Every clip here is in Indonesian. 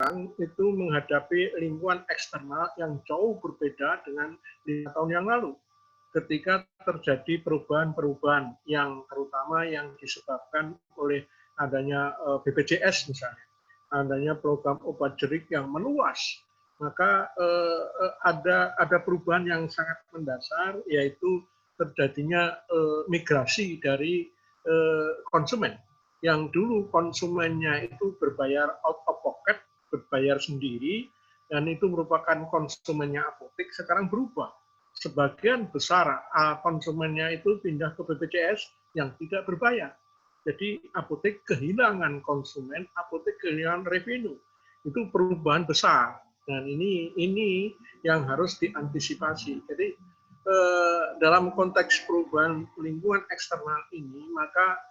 sekarang itu menghadapi lingkungan eksternal yang jauh berbeda dengan 5 tahun yang lalu. Ketika terjadi perubahan-perubahan yang terutama yang disebabkan oleh adanya BPJS misalnya, adanya program obat jerik yang meluas, maka ada perubahan yang sangat mendasar, yaitu terjadinya migrasi dari konsumen. Yang dulu konsumennya itu berbayar out of pocket, berbayar sendiri, dan itu merupakan konsumennya apotek, sekarang berubah. Sebagian besar konsumennya itu pindah ke BPJS yang tidak berbayar. Jadi apotek kehilangan konsumen, apotek kehilangan revenue. Itu perubahan besar. Dan ini yang harus diantisipasi. Jadi dalam konteks perubahan lingkungan eksternal ini, maka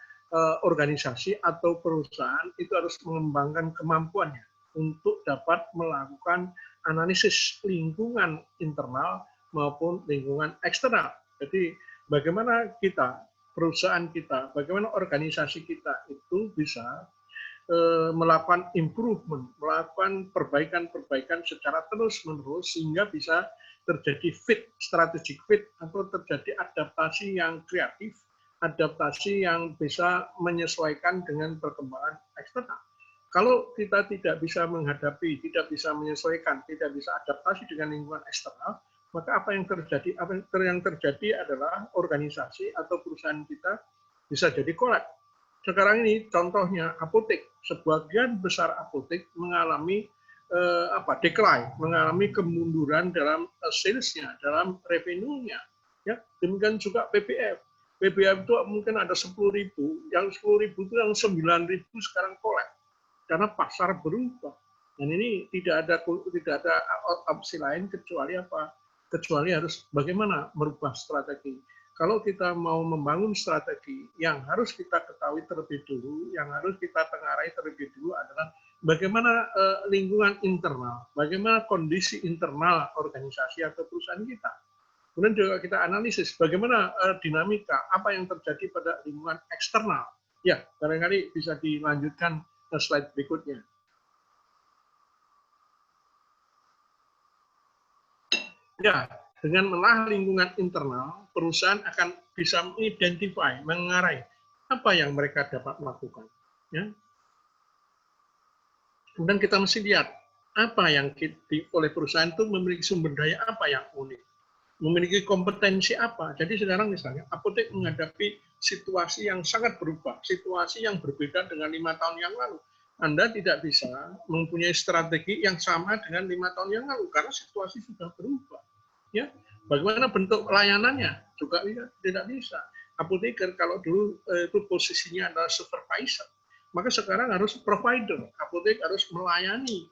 organisasi atau perusahaan itu harus mengembangkan kemampuannya untuk dapat melakukan analisis lingkungan internal maupun lingkungan eksternal. Jadi bagaimana kita, perusahaan kita, bagaimana organisasi kita itu bisa melakukan improvement, melakukan perbaikan-perbaikan secara terus-menerus sehingga bisa terjadi fit, strategic fit, atau terjadi adaptasi yang kreatif, adaptasi yang bisa menyesuaikan dengan perkembangan eksternal. Kalau kita tidak bisa menghadapi, tidak bisa menyesuaikan, tidak bisa adaptasi dengan lingkungan eksternal, maka apa yang terjadi? Apa yang terjadi adalah organisasi atau perusahaan kita bisa jadi kolap. Sekarang ini contohnya apotek, sebagian besar apotek mengalami decline, mengalami kemunduran dalam sales-nya, dalam revenue-nya. Ya, demikian juga PPF. PPF itu mungkin ada 10.000, yang 10.000 itu yang 9.000 sekarang kolap karena pasar berubah. Dan ini tidak ada opsi lain kecuali apa? Kecuali harus bagaimana merubah strategi. Kalau kita mau membangun strategi, yang harus kita ketahui terlebih dulu, yang harus kita tengarai terlebih dulu adalah bagaimana lingkungan internal, bagaimana kondisi internal organisasi atau perusahaan kita. Kemudian juga kita analisis bagaimana dinamika, apa yang terjadi pada lingkungan eksternal. Ya, barangkali bisa dilanjutkan ke slide berikutnya. Ya, dengan melah lingkungan internal, perusahaan akan bisa mengidentify, mengarai apa yang mereka dapat lakukan. Ya. Kemudian kita mesti lihat apa yang oleh perusahaan itu memiliki sumber daya apa yang unik, memiliki kompetensi apa. Jadi sekarang misalnya apotek menghadapi situasi yang sangat berubah, situasi yang berbeda dengan 5 tahun yang lalu. Anda tidak bisa mempunyai strategi yang sama dengan 5 tahun yang lalu karena situasi sudah berubah. Ya, bagaimana bentuk layanannya juga tidak bisa. Apoteker kalau dulu itu posisinya adalah supervisor, maka sekarang harus provider. Apotek harus melayani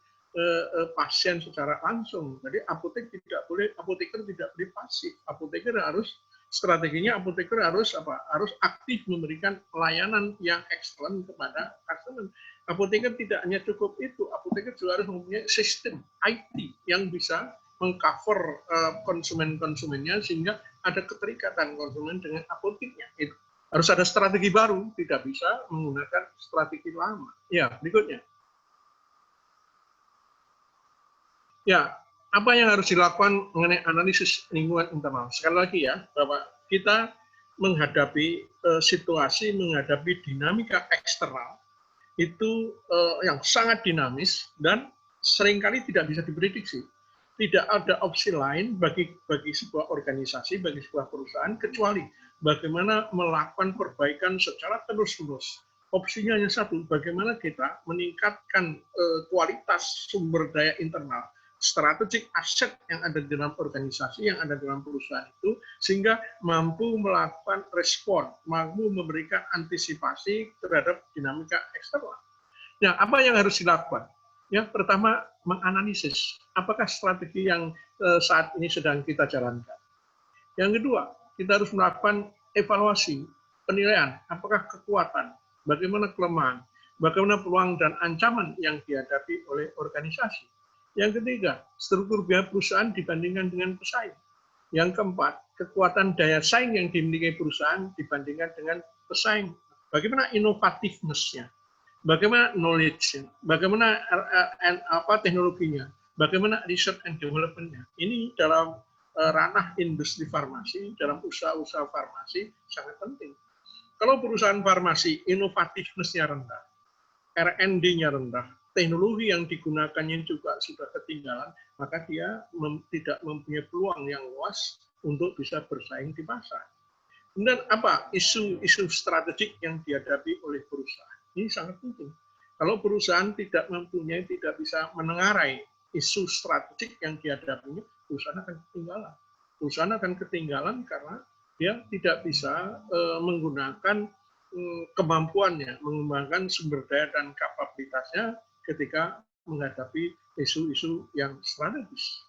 pasien secara langsung. Jadi apoteker tidak boleh pasif. Apoteker harus strateginya apoteker harus aktif memberikan pelayanan yang excellent kepada customer. Apoteker tidak hanya cukup itu, apoteker juga harus mempunyai sistem IT yang bisa mengcover konsumen-konsumennya sehingga ada keterikatan konsumen dengan apoteknya. Itu harus ada strategi baru, tidak bisa menggunakan strategi lama. Ya, berikutnya. Ya, apa yang harus dilakukan mengenai analisis lingkungan internal? Sekali lagi ya, bahwa kita menghadapi situasi, menghadapi dinamika eksternal, itu yang sangat dinamis dan seringkali tidak bisa diprediksi. Tidak ada opsi lain bagi sebuah organisasi, bagi sebuah perusahaan, kecuali bagaimana melakukan perbaikan secara terus-menerus. Opsinya hanya satu, bagaimana kita meningkatkan kualitas sumber daya internal, strategic asset yang ada di dalam organisasi, yang ada di dalam perusahaan itu, sehingga mampu melakukan respon, mampu memberikan antisipasi terhadap dinamika eksternal. Nah, apa yang harus dilakukan? Ya, pertama menganalisis apakah strategi yang saat ini sedang kita jalankan. Yang kedua, kita harus melakukan evaluasi, penilaian, apakah kekuatan, bagaimana kelemahan, bagaimana peluang dan ancaman yang dihadapi oleh organisasi. Yang ketiga, struktur biaya perusahaan dibandingkan dengan pesaing. Yang keempat, kekuatan daya saing yang dimiliki perusahaan dibandingkan dengan pesaing. Bagaimana inovativeness-nya. bagaimana knowledge-nya, bagaimana teknologinya, bagaimana research and development-nya. Ini dalam ranah industri farmasi, dalam usaha-usaha farmasi sangat penting. Kalau perusahaan farmasi inovativeness-nya rendah, R&D-nya rendah, teknologi yang digunakannya juga sudah ketinggalan, maka dia tidak mempunyai peluang yang luas untuk bisa bersaing di pasar. Kemudian apa isu-isu strategik yang dihadapi oleh perusahaan? Ini sangat penting. Kalau perusahaan tidak bisa menengarai isu strategik yang dihadapinya, perusahaan akan ketinggalan. Perusahaan akan ketinggalan karena dia tidak bisa menggunakan kemampuannya, mengembangkan sumber daya dan kapabilitasnya ketika menghadapi isu-isu yang strategis.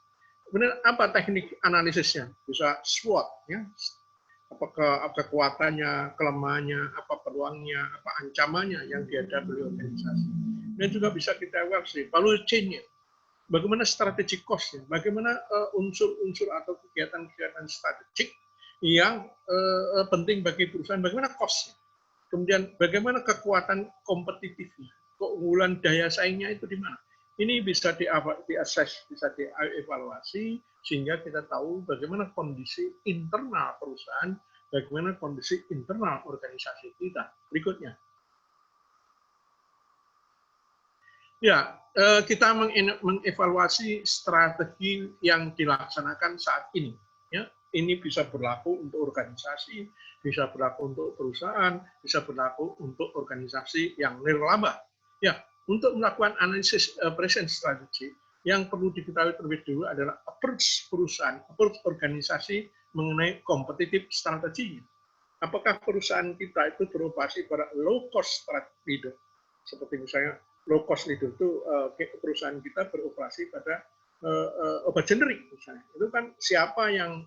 Kemudian apa teknik analisisnya? Bisa SWOT, ya. Apa kekuatannya, kelemahannya, apa peluangnya, apa ancamannya yang dihadapi oleh organisasi. Dan juga bisa kita evaluasi value chain-nya. Bagaimana strategi cost-nya, bagaimana unsur-unsur atau kegiatan-kegiatan strategik yang penting bagi perusahaan, bagaimana cost-nya. Kemudian bagaimana kekuatan kompetitifnya, keunggulan daya saingnya itu di mana. Ini bisa diakses, bisa dievaluasi, sehingga kita tahu bagaimana kondisi internal perusahaan, bagaimana kondisi internal organisasi kita. Berikutnya. Ya, kita mengevaluasi strategi yang dilaksanakan saat ini. Ya, ini bisa berlaku untuk organisasi, bisa berlaku untuk perusahaan, bisa berlaku untuk organisasi yang nirlaba. Ya, untuk melakukan analisis present strategy, yang perlu diketahui terlebih dahulu adalah approach perusahaan, approach organisasi mengenai competitive strategy. Apakah perusahaan kita itu beroperasi pada low cost leader, seperti misalnya low cost leader itu perusahaan kita beroperasi pada obat generik misalnya. Itu kan siapa yang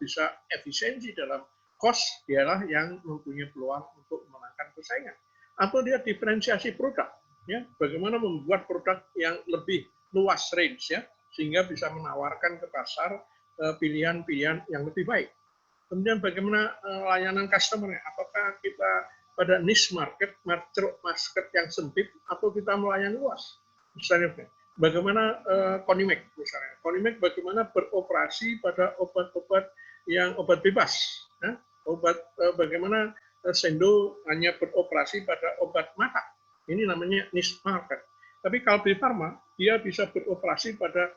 bisa efisiensi dalam cost, dialah yang mempunyai peluang untuk memenangkan persaingan. Atau dia diferensiasi produk, ya, bagaimana membuat produk yang lebih luas range, ya, sehingga bisa menawarkan ke pasar pilihan-pilihan yang lebih baik. Kemudian bagaimana layanan customer-nya, apakah kita pada niche market yang sempit, atau kita melayani luas. Misalnya, bagaimana Konimek misalnya. Konimek bagaimana beroperasi pada obat-obat yang obat bebas. Ya? Bagaimana Sendo hanya beroperasi pada obat mata. Ini namanya niche market. Tapi kalau Kalbe Farma, dia bisa beroperasi pada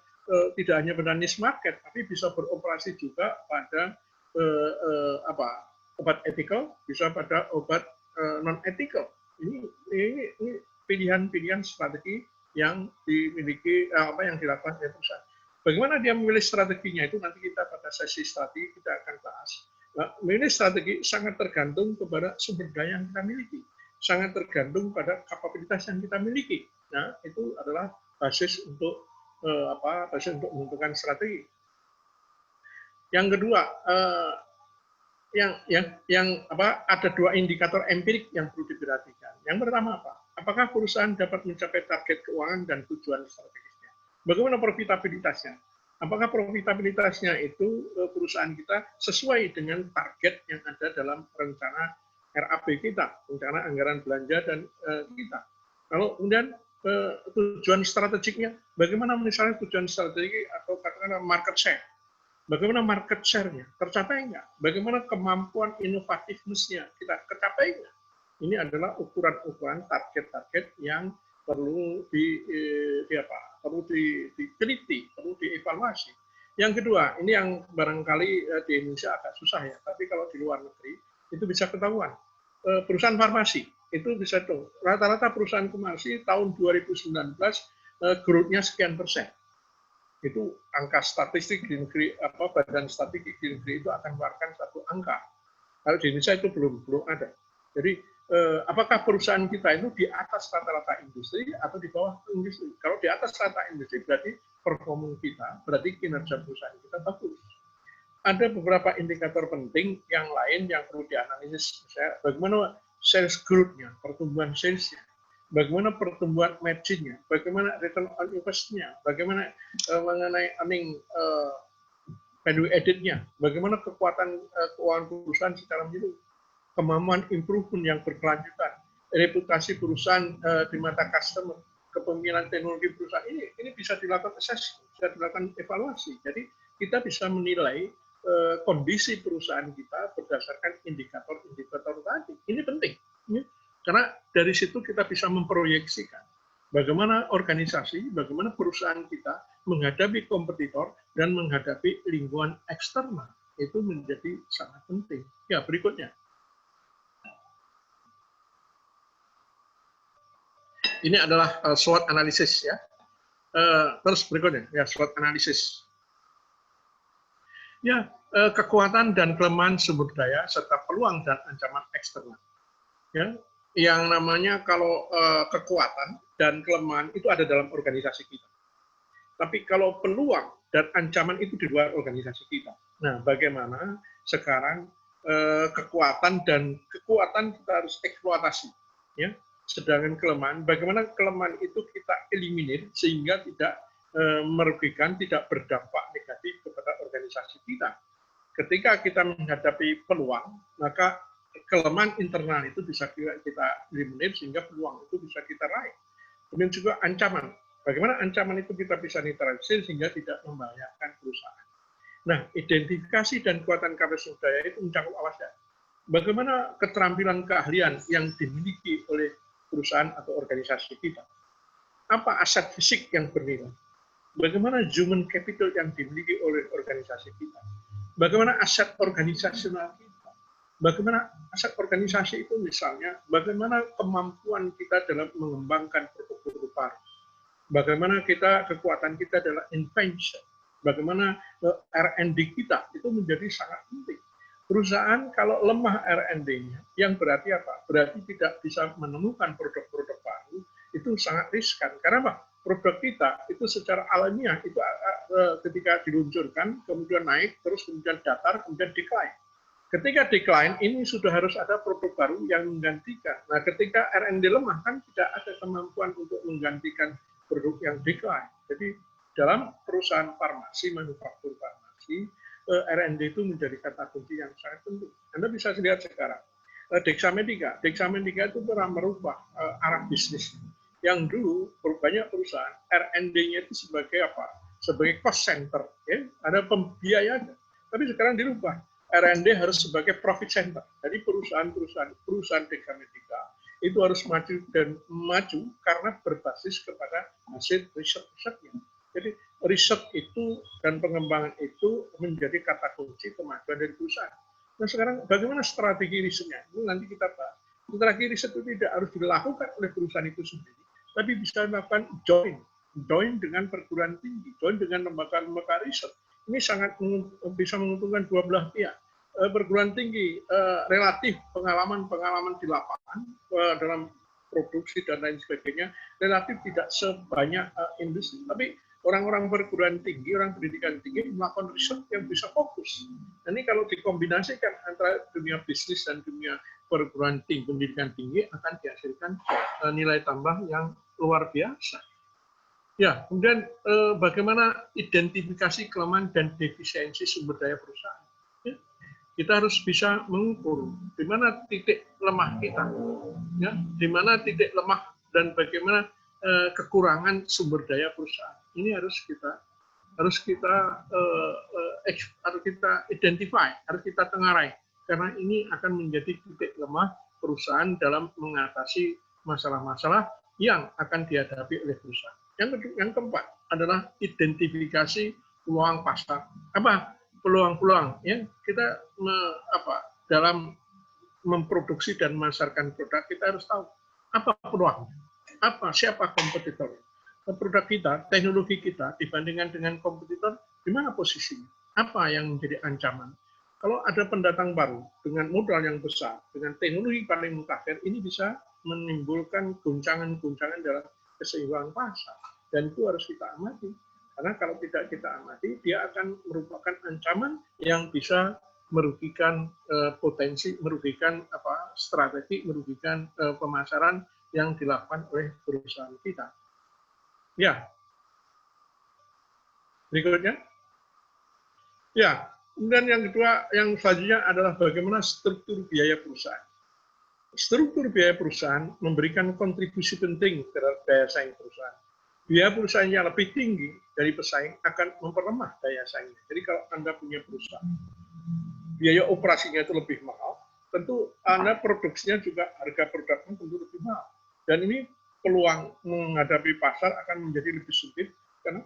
tidak hanya pada niche market, tapi bisa beroperasi juga pada obat ethical, bisa pada obat non-ethical. Ini pilihan-pilihan strategi yang dimiliki yang dilakukan oleh perusahaan. Bagaimana dia memilih strateginya itu nanti kita pada sesi strategi kita akan bahas. Nah, memilih strategi sangat tergantung kepada sumber daya yang kita miliki, sangat tergantung pada kapabilitas yang kita miliki. Nah, itu adalah basis untuk menentukan strategi. Yang kedua, ada dua indikator empirik yang perlu diperhatikan. Yang pertama apa? Apakah perusahaan dapat mencapai target keuangan dan tujuan strategisnya? Bagaimana profitabilitasnya? Apakah profitabilitasnya itu perusahaan kita sesuai dengan target yang ada dalam rencana RAP kita, rencana anggaran belanja dan kita. Kalau kemudian tujuan strategiknya, bagaimana misalnya tujuan strategi atau katakanlah market share? Bagaimana market share-nya? Tercapai enggak? Bagaimana kemampuan inovatifness-nya? Kita tercapai enggak? Ini adalah ukuran-ukuran target-target yang perlu diteliti, perlu dievaluasi. Yang kedua, ini yang barangkali di Indonesia agak susah ya, tapi kalau di luar negeri itu bisa ketahuan. Perusahaan farmasi itu bisa tuh. Rata-rata perusahaan farmasi tahun 2019 growth-nya sekian persen. Itu angka statistik di negeri, badan statistik di negeri itu akan mengeluarkan satu angka. Kalau di Indonesia itu belum ada. Jadi apakah perusahaan kita itu di atas rata-rata industri atau di bawah industri? Kalau di atas rata industri berarti performa kita, berarti kinerja perusahaan kita bagus. Ada beberapa indikator penting yang lain yang perlu dianalisis. Misalnya bagaimana sales growth-nya, pertumbuhan sales-nya. Bagaimana pertumbuhan margin-nya, bagaimana return on investment-nya, bagaimana mengenai earning value added-nya, bagaimana kekuatan keuangan perusahaan secara menyeluruh, kemampuan improvement yang berkelanjutan, reputasi perusahaan di mata customer, kepemimpinan teknologi perusahaan ini bisa dilakukan assessment, bisa dilakukan evaluasi. Jadi kita bisa menilai kondisi perusahaan kita berdasarkan indikator-indikator tadi. Ini penting, karena dari situ kita bisa memproyeksikan bagaimana organisasi, bagaimana perusahaan kita menghadapi kompetitor dan menghadapi lingkungan eksternal. Itu menjadi sangat penting. Ya, berikutnya. Ini adalah SWOT analisis ya. Terus berikutnya, ya SWOT analisis. Ya, kekuatan dan kelemahan sumber daya serta peluang dan ancaman eksternal. Ya, yang namanya kalau kekuatan dan kelemahan itu ada dalam organisasi kita. Tapi kalau peluang dan ancaman itu di luar organisasi kita. Nah, bagaimana sekarang kekuatan kita harus eksploitasi, ya. Sedangkan kelemahan, bagaimana kelemahan itu kita eliminir sehingga tidak merugikan, tidak berdampak negatif kepada organisasi kita. Ketika kita menghadapi peluang, maka kelemahan internal itu bisa kita eliminir sehingga peluang itu bisa kita raih. Kemudian juga ancaman. Bagaimana ancaman itu kita bisa netralisir sehingga tidak membahayakan perusahaan. Nah, identifikasi dan kekuatan kapasitas daya itu mencakup apa saja. Bagaimana keterampilan keahlian yang dimiliki oleh perusahaan atau organisasi kita. Apa aset fisik yang bernilai? Bagaimana human capital yang dimiliki oleh organisasi kita? Bagaimana aset organisasional kita? Bagaimana aset organisasi itu misalnya, bagaimana kemampuan kita dalam mengembangkan produk-produk baru? Bagaimana kekuatan kita adalah invention? Bagaimana R&D kita itu menjadi sangat penting. Perusahaan kalau lemah R&D-nya, yang berarti apa? Berarti tidak bisa menemukan produk-produk baru, itu sangat riskan. Karena apa? Produk kita itu secara alamiah itu ketika diluncurkan, kemudian naik, terus kemudian datar, kemudian decline. Ketika decline, ini sudah harus ada produk baru yang menggantikan. Nah, ketika R&D lemah, kan tidak ada kemampuan untuk menggantikan produk yang decline. Jadi, dalam perusahaan farmasi, manufaktur farmasi, R&D itu menjadi kata kunci yang sangat penting. Anda bisa lihat sekarang, Dexamedica itu telah merubah arah bisnis. Yang dulu banyak perusahaan R&D-nya itu sebagai apa? Sebagai cost center, ya? Ada pembiayaan. Tapi sekarang dirubah, R&D harus sebagai profit center. Jadi perusahaan Dexamedica itu harus maju karena berbasis kepada hasil riset-risetnya. Jadi riset itu dan pengembangan itu menjadi kata kunci kemajuan dari perusahaan. Nah sekarang bagaimana strategi risetnya? Ini nanti kita bahas. Strategi riset itu tidak harus dilakukan oleh perusahaan itu sendiri, tapi bisa dilakukan join dengan perguruan tinggi, join dengan lembaga-lembaga riset. Ini sangat bisa menguntungkan dua belah pihak. Perguruan tinggi relatif pengalaman di lapangan dalam produksi dan lain sebagainya relatif tidak sebanyak industri, tapi orang-orang perguruan tinggi, orang pendidikan tinggi melakukan riset yang bisa fokus. Nah, ini kalau dikombinasikan antara dunia bisnis dan dunia perguruan tinggi, pendidikan tinggi akan dihasilkan nilai tambah yang luar biasa. Ya, kemudian bagaimana identifikasi kelemahan dan defisiensi sumber daya perusahaan. Ya, kita harus bisa mengukur di mana titik lemah kita, ya, di mana titik lemah dan bagaimana kekurangan sumber daya perusahaan. Ini harus kita identify, harus kita tengarai, karena ini akan menjadi titik lemah perusahaan dalam mengatasi masalah-masalah yang akan dihadapi oleh perusahaan. Yang keempat adalah identifikasi peluang pasar. Apa peluang-peluang? Ya, kita dalam memproduksi dan memasarkan produk kita harus tahu apa peluang, siapa kompetitor. Produk kita, teknologi kita dibandingkan dengan kompetitor, di mana posisinya? Apa yang menjadi ancaman? Kalau ada pendatang baru dengan modal yang besar, dengan teknologi paling mutakhir, ini bisa menimbulkan guncangan-guncangan dalam keseimbangan pasar. Dan itu harus kita amati. Karena kalau tidak kita amati, dia akan merupakan ancaman yang bisa merugikan potensi, merugikan strategi, merugikan pemasaran yang dilakukan oleh perusahaan kita. Ya, berikutnya. Ya, kemudian yang kedua, yang selanjutnya adalah bagaimana struktur biaya perusahaan. struktur biaya perusahaan memberikan kontribusi penting terhadap daya saing perusahaan. Biaya perusahaan yang lebih tinggi dari pesaing akan memperlemah daya saingnya. Jadi kalau Anda punya perusahaan, biaya operasinya itu lebih mahal, tentu Anda produksinya juga harga produknya tentu lebih mahal. Dan ini peluang menghadapi pasar akan menjadi lebih sulit karena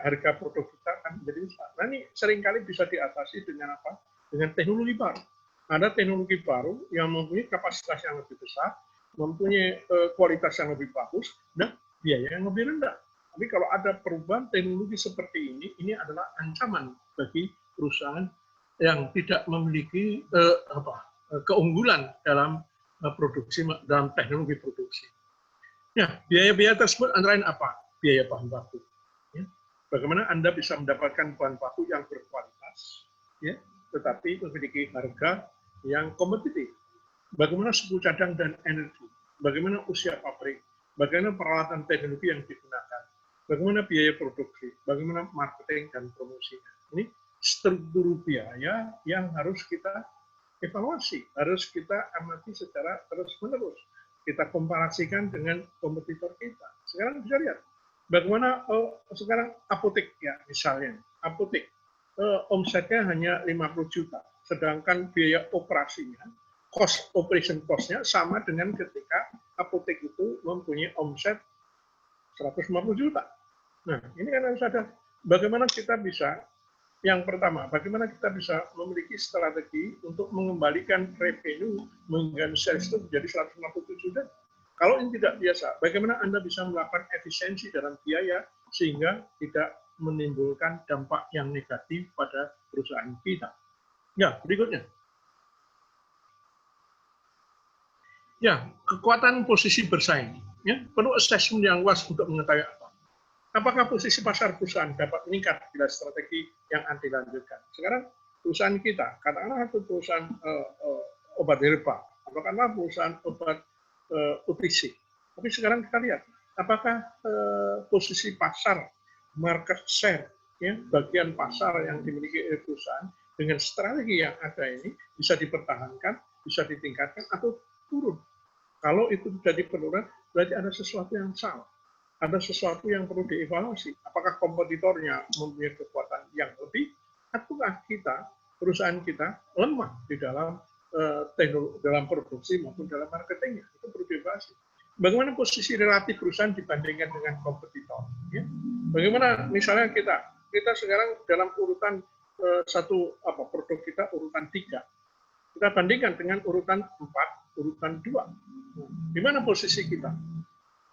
harga produk kita akan menjadi besar. Nah ini seringkali bisa diatasi dengan apa? Dengan teknologi baru. Ada teknologi baru yang mempunyai kapasitas yang lebih besar, mempunyai kualitas yang lebih bagus, dan biaya yang lebih rendah. Tapi kalau ada perubahan teknologi seperti ini adalah ancaman bagi perusahaan yang tidak memiliki keunggulan dalam produksi, dalam teknologi produksi. Ya, biaya-biaya tersebut antara lain apa? Biaya bahan baku. Ya. Bagaimana Anda bisa mendapatkan bahan baku yang berkualitas, ya, tetapi memiliki harga yang kompetitif. Bagaimana suku cadang dan energi, bagaimana usia pabrik, bagaimana peralatan teknologi yang digunakan, bagaimana biaya produksi, bagaimana marketing dan promosinya. Ini struktur biaya yang harus kita evaluasi, harus kita amati secara terus-menerus. Kita komparasikan dengan kompetitor kita. Sekarang bisa lihat, bagaimana sekarang apotek ya misalnya, apotek omsetnya hanya 50 juta, sedangkan biaya operasinya, cost operation cost-nya sama dengan ketika apotek itu mempunyai omset 150 juta. Nah, ini kan harus ada bagaimana kita bisa, yang pertama, bagaimana kita bisa memiliki strategi untuk mengembalikan revenue mengganti sales itu menjadi 157 juta. Kalau ini tidak biasa, bagaimana Anda bisa melakukan efisiensi dalam biaya sehingga tidak menimbulkan dampak yang negatif pada perusahaan kita. Ya, berikutnya. Ya, kekuatan posisi bersaing. Ya, perlu assessment yang luas untuk mengetahui apa. Apakah posisi pasar perusahaan dapat meningkat bila strategi yang Anda lanjutkan? Sekarang perusahaan kita, katakanlah satu perusahaan obat herbal, katakanlah perusahaan obat UTC. Tapi sekarang kita lihat, apakah posisi pasar, market share, ya, bagian pasar yang dimiliki oleh perusahaan dengan strategi yang ada ini bisa dipertahankan, bisa ditingkatkan atau turun. Kalau itu terjadi penurunan, berarti ada sesuatu yang salah. Ada sesuatu yang perlu dievaluasi. Apakah kompetitornya mempunyai kekuatan yang lebih, ataukah kita, perusahaan kita, lemah di dalam dalam produksi maupun dalam marketingnya. Itu perlu dievaluasi. Bagaimana posisi relatif perusahaan dibandingkan dengan kompetitor? Ya? Bagaimana misalnya kita sekarang dalam urutan produk kita urutan 3. Kita bandingkan dengan urutan 4, urutan 2. Di mana posisi kita?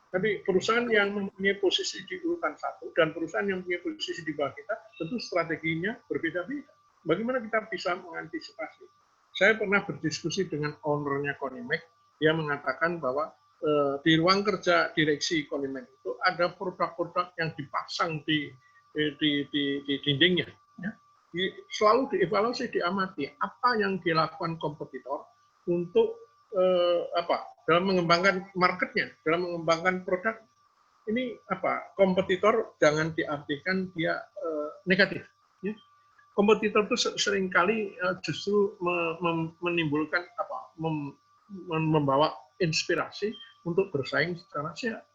Tapi perusahaan yang mempunyai posisi di urutan 1 dan perusahaan yang mempunyai posisi di bawah kita, tentu strateginya berbeda-beda. Bagaimana kita bisa mengantisipasi? Saya pernah berdiskusi dengan ownernya Konimek, dia mengatakan bahwa di ruang kerja direksi Konimek itu ada produk-produk yang dipasang di dindingnya. Ya. Selalu dievaluasi, diamati apa yang dilakukan kompetitor untuk dalam mengembangkan marketnya, dalam mengembangkan produk. Ini kompetitor jangan diartikan dia negatif. Ya. Kompetitor itu seringkali justru menimbulkan membawa inspirasi untuk bersaing secara sehat.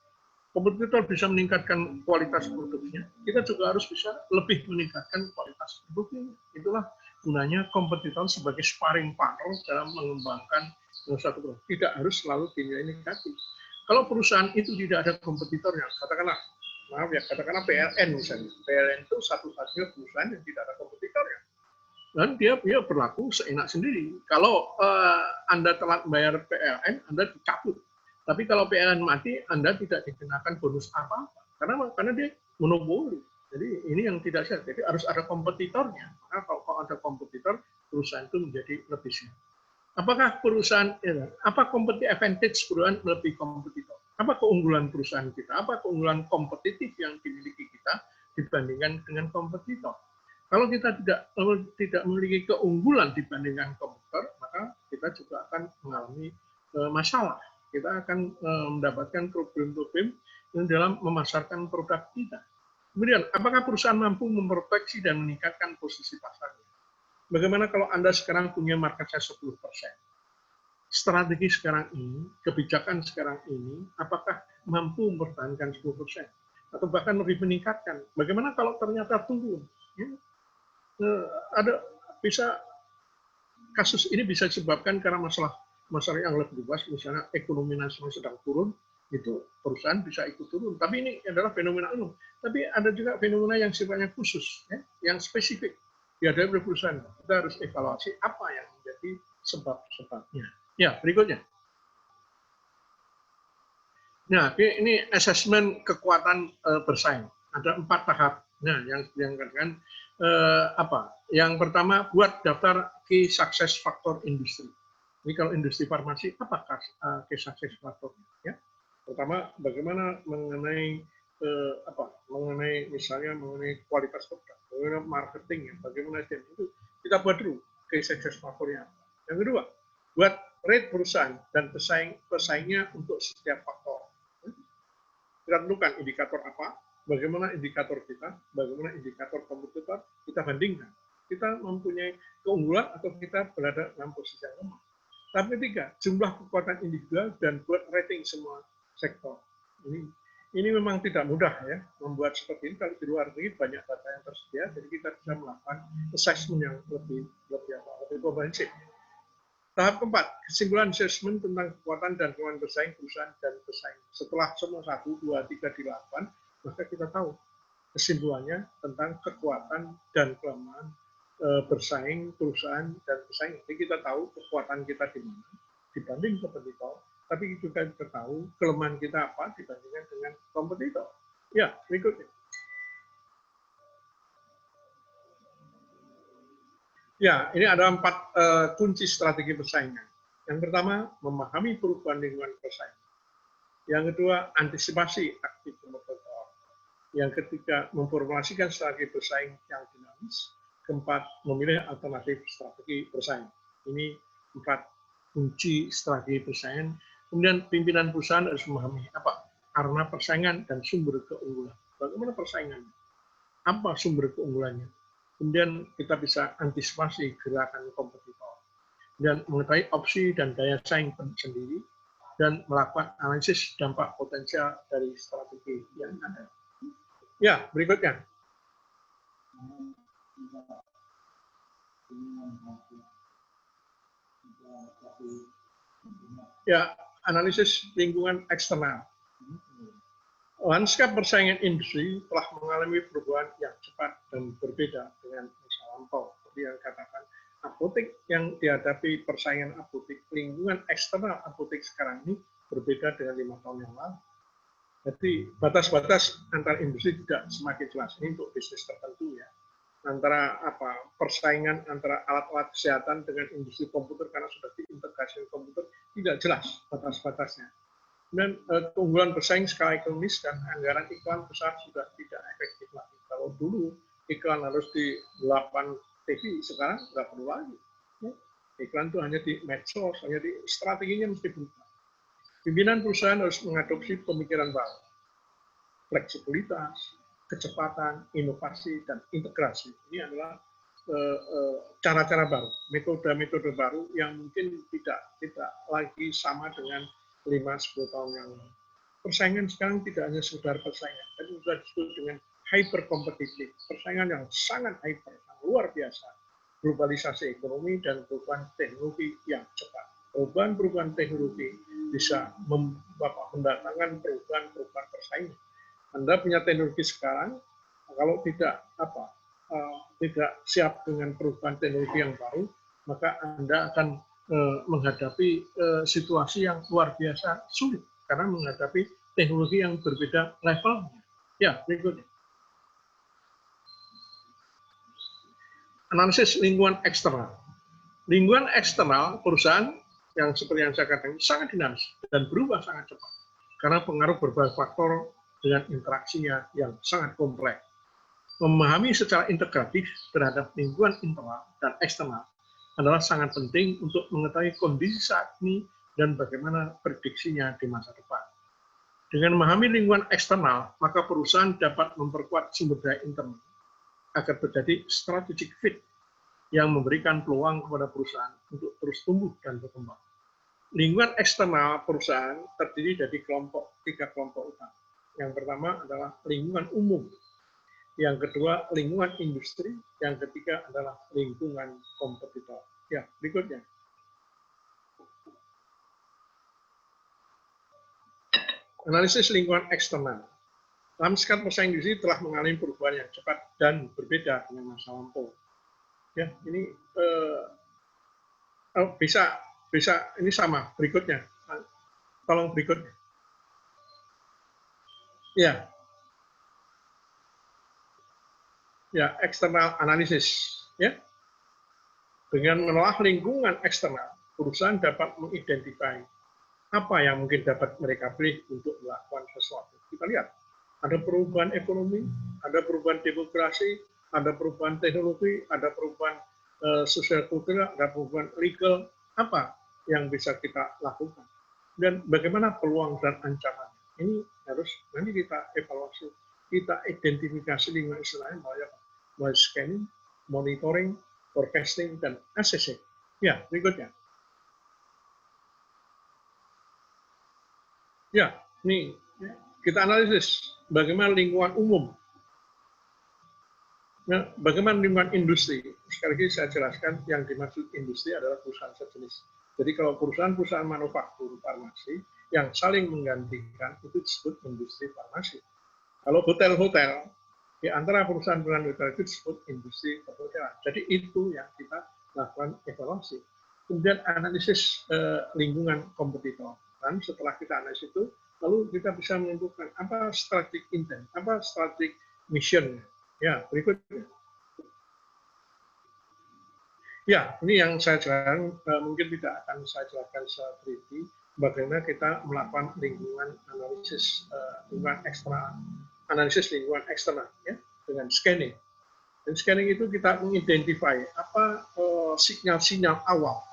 Kompetitor bisa meningkatkan kualitas produknya, kita juga harus bisa lebih meningkatkan kualitas produknya. Itulah gunanya kompetitor sebagai sparring partner dalam mengembangkan satu produk. Tidak harus selalu dinilai negatif. Kalau perusahaan itu tidak ada kompetitornya, katakanlah PLN misalnya. PLN itu satu-satunya perusahaan yang tidak ada kompetitornya. Dan dia berlaku seenak sendiri. Kalau Anda telat bayar PLN, Anda dicabut. Tapi kalau PLN mati, Anda tidak dikenakan bonus apa-apa. Karena dia monopoli. Jadi ini yang tidak sehat. Jadi harus ada kompetitornya. Maka kalau ada kompetitor, perusahaan itu menjadi lebih sehat. Apakah perusahaan, apa competitive advantage perusahaan lebih kompetitor? Apa keunggulan perusahaan kita? Apa keunggulan kompetitif yang dimiliki kita dibandingkan dengan kompetitor? Kalau kita tidak memiliki keunggulan dibandingkan kompetitor, maka kita juga akan mengalami masalah. Kita akan mendapatkan problem-problem dalam memasarkan produk kita. Kemudian, apakah perusahaan mampu memproteksi dan meningkatkan posisi pasarnya? Bagaimana kalau Anda sekarang punya market share 10%? strategi sekarang ini, kebijakan sekarang ini, apakah mampu mempertahankan 10% atau bahkan lebih meningkatkan? Bagaimana kalau ternyata turun? Ya, ada bisa kasus ini bisa disebabkan karena masalah yang lebih luas, misalnya ekonomi nasional sedang turun, itu perusahaan bisa ikut turun. Tapi ini adalah fenomena umum. Tapi ada juga fenomena yang sifatnya khusus, ya, yang spesifik dihadapi perusahaan. Kita harus evaluasi apa yang menjadi sebab-sebabnya. Ya, berikutnya. Nah, ini asesmen kekuatan bersaing. Ada 4 tahap. Nah, yang katakan apa? Yang pertama, buat daftar key success factor industri. Ini kalau industri farmasi, apakah key success factornya? Ya, pertama, bagaimana mengenai mengenai misalnya mengenai kualitas produk, bagaimana marketing, bagaimana itu kita buat dulu key success factornya. Yang kedua, buat rate perusahaan dan pesaingnya untuk setiap faktor. Kita tentukan indikator apa, bagaimana indikator kita, bagaimana indikator kompetitor, kita bandingkan. Kita mempunyai keunggulan atau kita berada dalam posisi yang lemah. Tahap ketiga, jumlah kekuatan individual dan buat rating semua sektor. Ini memang tidak mudah ya, membuat seperti ini. Kalau di luar negeri banyak data yang tersedia, jadi kita bisa melakukan assessment yang lebih komprehensif. Tahap keempat, kesimpulan assessment tentang kekuatan dan kelemahan bersaing perusahaan dan pesaing. Setelah semua 1, 2, 3 dilakukan, maka kita tahu kesimpulannya tentang kekuatan dan kelemahan bersaing perusahaan dan pesaing. Jadi kita tahu kekuatan kita di mana dibanding kompetitor, tapi juga kita tahu kelemahan kita apa dibandingkan dengan kompetitor. Ya, berikutnya. Ya, ini ada 4 kunci strategi persaingan. Yang pertama, memahami perubahan lingkungan persaingan. Yang kedua, antisipasi aktif kompetitor. Yang ketiga, memformulasikan strategi bersaing yang dinamis. Keempat, memilih alternatif strategi bersaing. Ini 4 kunci strategi persaingan. Kemudian pimpinan perusahaan harus memahami apa karena persaingan dan sumber keunggulan. Bagaimana persaingan? Apa sumber keunggulannya? Kemudian kita bisa antisipasi gerakan kompetitor dan mengetahui opsi dan daya saing sendiri dan melakukan analisis dampak potensial dari strategi yang ada. Ya, berikutnya. Ya, analisis lingkungan eksternal. Lanskap persaingan industri telah mengalami perubahan yang cepat dan berbeda dengan masa lampau. Seperti yang katakan, apotek yang dihadapi persaingan apotek, lingkungan eksternal apotek sekarang ini berbeda dengan 5 tahun yang lalu. Jadi batas-batas antar industri tidak semakin jelas. Ini untuk bisnis tertentu ya. Antara persaingan antara alat-alat kesehatan dengan industri komputer karena sudah diintegrasi komputer tidak jelas batas-batasnya. Dan keunggulan bersaing skala ekonomis dan anggaran iklan besar sudah tidak efektif lagi. Kalau dulu iklan harus di 8 TV, sekarang nggak perlu lagi. Iklan itu hanya di medsos, hanya di strateginya mesti berubah. Pimpinan perusahaan harus mengadopsi pemikiran baru, fleksibilitas, kecepatan, inovasi, dan integrasi. Ini adalah cara-cara baru, metode-metode baru yang mungkin tidak lagi sama dengan 5-10 tahun yang lalu. Persaingan sekarang tidak hanya sekedar persaingan, tapi sudah disebut dengan hyper kompetitif, persaingan yang sangat hyper, yang luar biasa, globalisasi ekonomi dan perubahan teknologi yang cepat. Perubahan teknologi bisa mendatangkan perubahan persaingan. Anda punya teknologi sekarang, kalau tidak siap dengan perubahan teknologi yang baru, maka Anda akan menghadapi situasi yang luar biasa sulit karena menghadapi teknologi yang berbeda levelnya. Ya, berikutnya. Analisis lingkungan eksternal. Lingkungan eksternal perusahaan yang seperti yang saya katakan sangat dinamis dan berubah sangat cepat karena pengaruh berbagai faktor dengan interaksinya yang sangat kompleks. Memahami secara integratif terhadap lingkungan internal dan eksternal adalah sangat penting untuk mengetahui kondisi saat ini dan bagaimana prediksinya di masa depan. Dengan memahami lingkungan eksternal, maka perusahaan dapat memperkuat sumber daya internal agar terjadi strategic fit yang memberikan peluang kepada perusahaan untuk terus tumbuh dan berkembang. lingkungan eksternal perusahaan terdiri dari tiga kelompok utama. Yang pertama adalah lingkungan umum, yang kedua lingkungan industri, yang ketiga adalah lingkungan kompetitor. Ya, berikutnya. Analisis lingkungan eksternal. Lanskap persaingan industri telah mengalami perubahan yang cepat dan berbeda dengan masa lampau. Ya, ini bisa ini sama berikutnya. Tolong berikutnya. Ya. Ya, eksternal analisis, ya. Dengan menelaah lingkungan eksternal, perusahaan dapat mengidentifikasi apa yang mungkin dapat mereka pilih untuk melakukan sesuatu. Kita lihat, ada perubahan ekonomi, ada perubahan demokrasi, ada perubahan teknologi, ada perubahan sosial kultural, ada perubahan legal, apa yang bisa kita lakukan. Dan bagaimana peluang dan ancaman. Ini harus nanti kita evaluasi, kita identifikasi lingkungan eksternal melalui scanning, monitoring, forecasting, dan assessing. Ya, berikutnya. Ya, ini kita analisis bagaimana lingkungan umum. Nah, bagaimana lingkungan industri? Sekali lagi saya jelaskan, yang dimaksud industri adalah perusahaan sejenis. Jadi kalau perusahaan-perusahaan manufaktur farmasi yang saling menggantikan, itu disebut industri farmasi. Kalau hotel-hotel, di antara perusahaan-perusahaan hotel itu disebut industri perhotelan. Jadi itu yang kita lakukan evaluasi. Kemudian analisis lingkungan kompetitor. Dan setelah kita analisis itu, lalu kita bisa menentukan apa strategic intent, apa strategic mission. Ya, berikutnya. Ya, ini yang saya jelaskan, mungkin tidak akan saya jelaskan secara teliti, bagaimana kita melakukan lingkungan analisis lingkungan eksternal, analisis lingkungan eksternal, ya, dengan scanning. Dan scanning itu kita mengidentifikasi apa sinyal-sinyal awal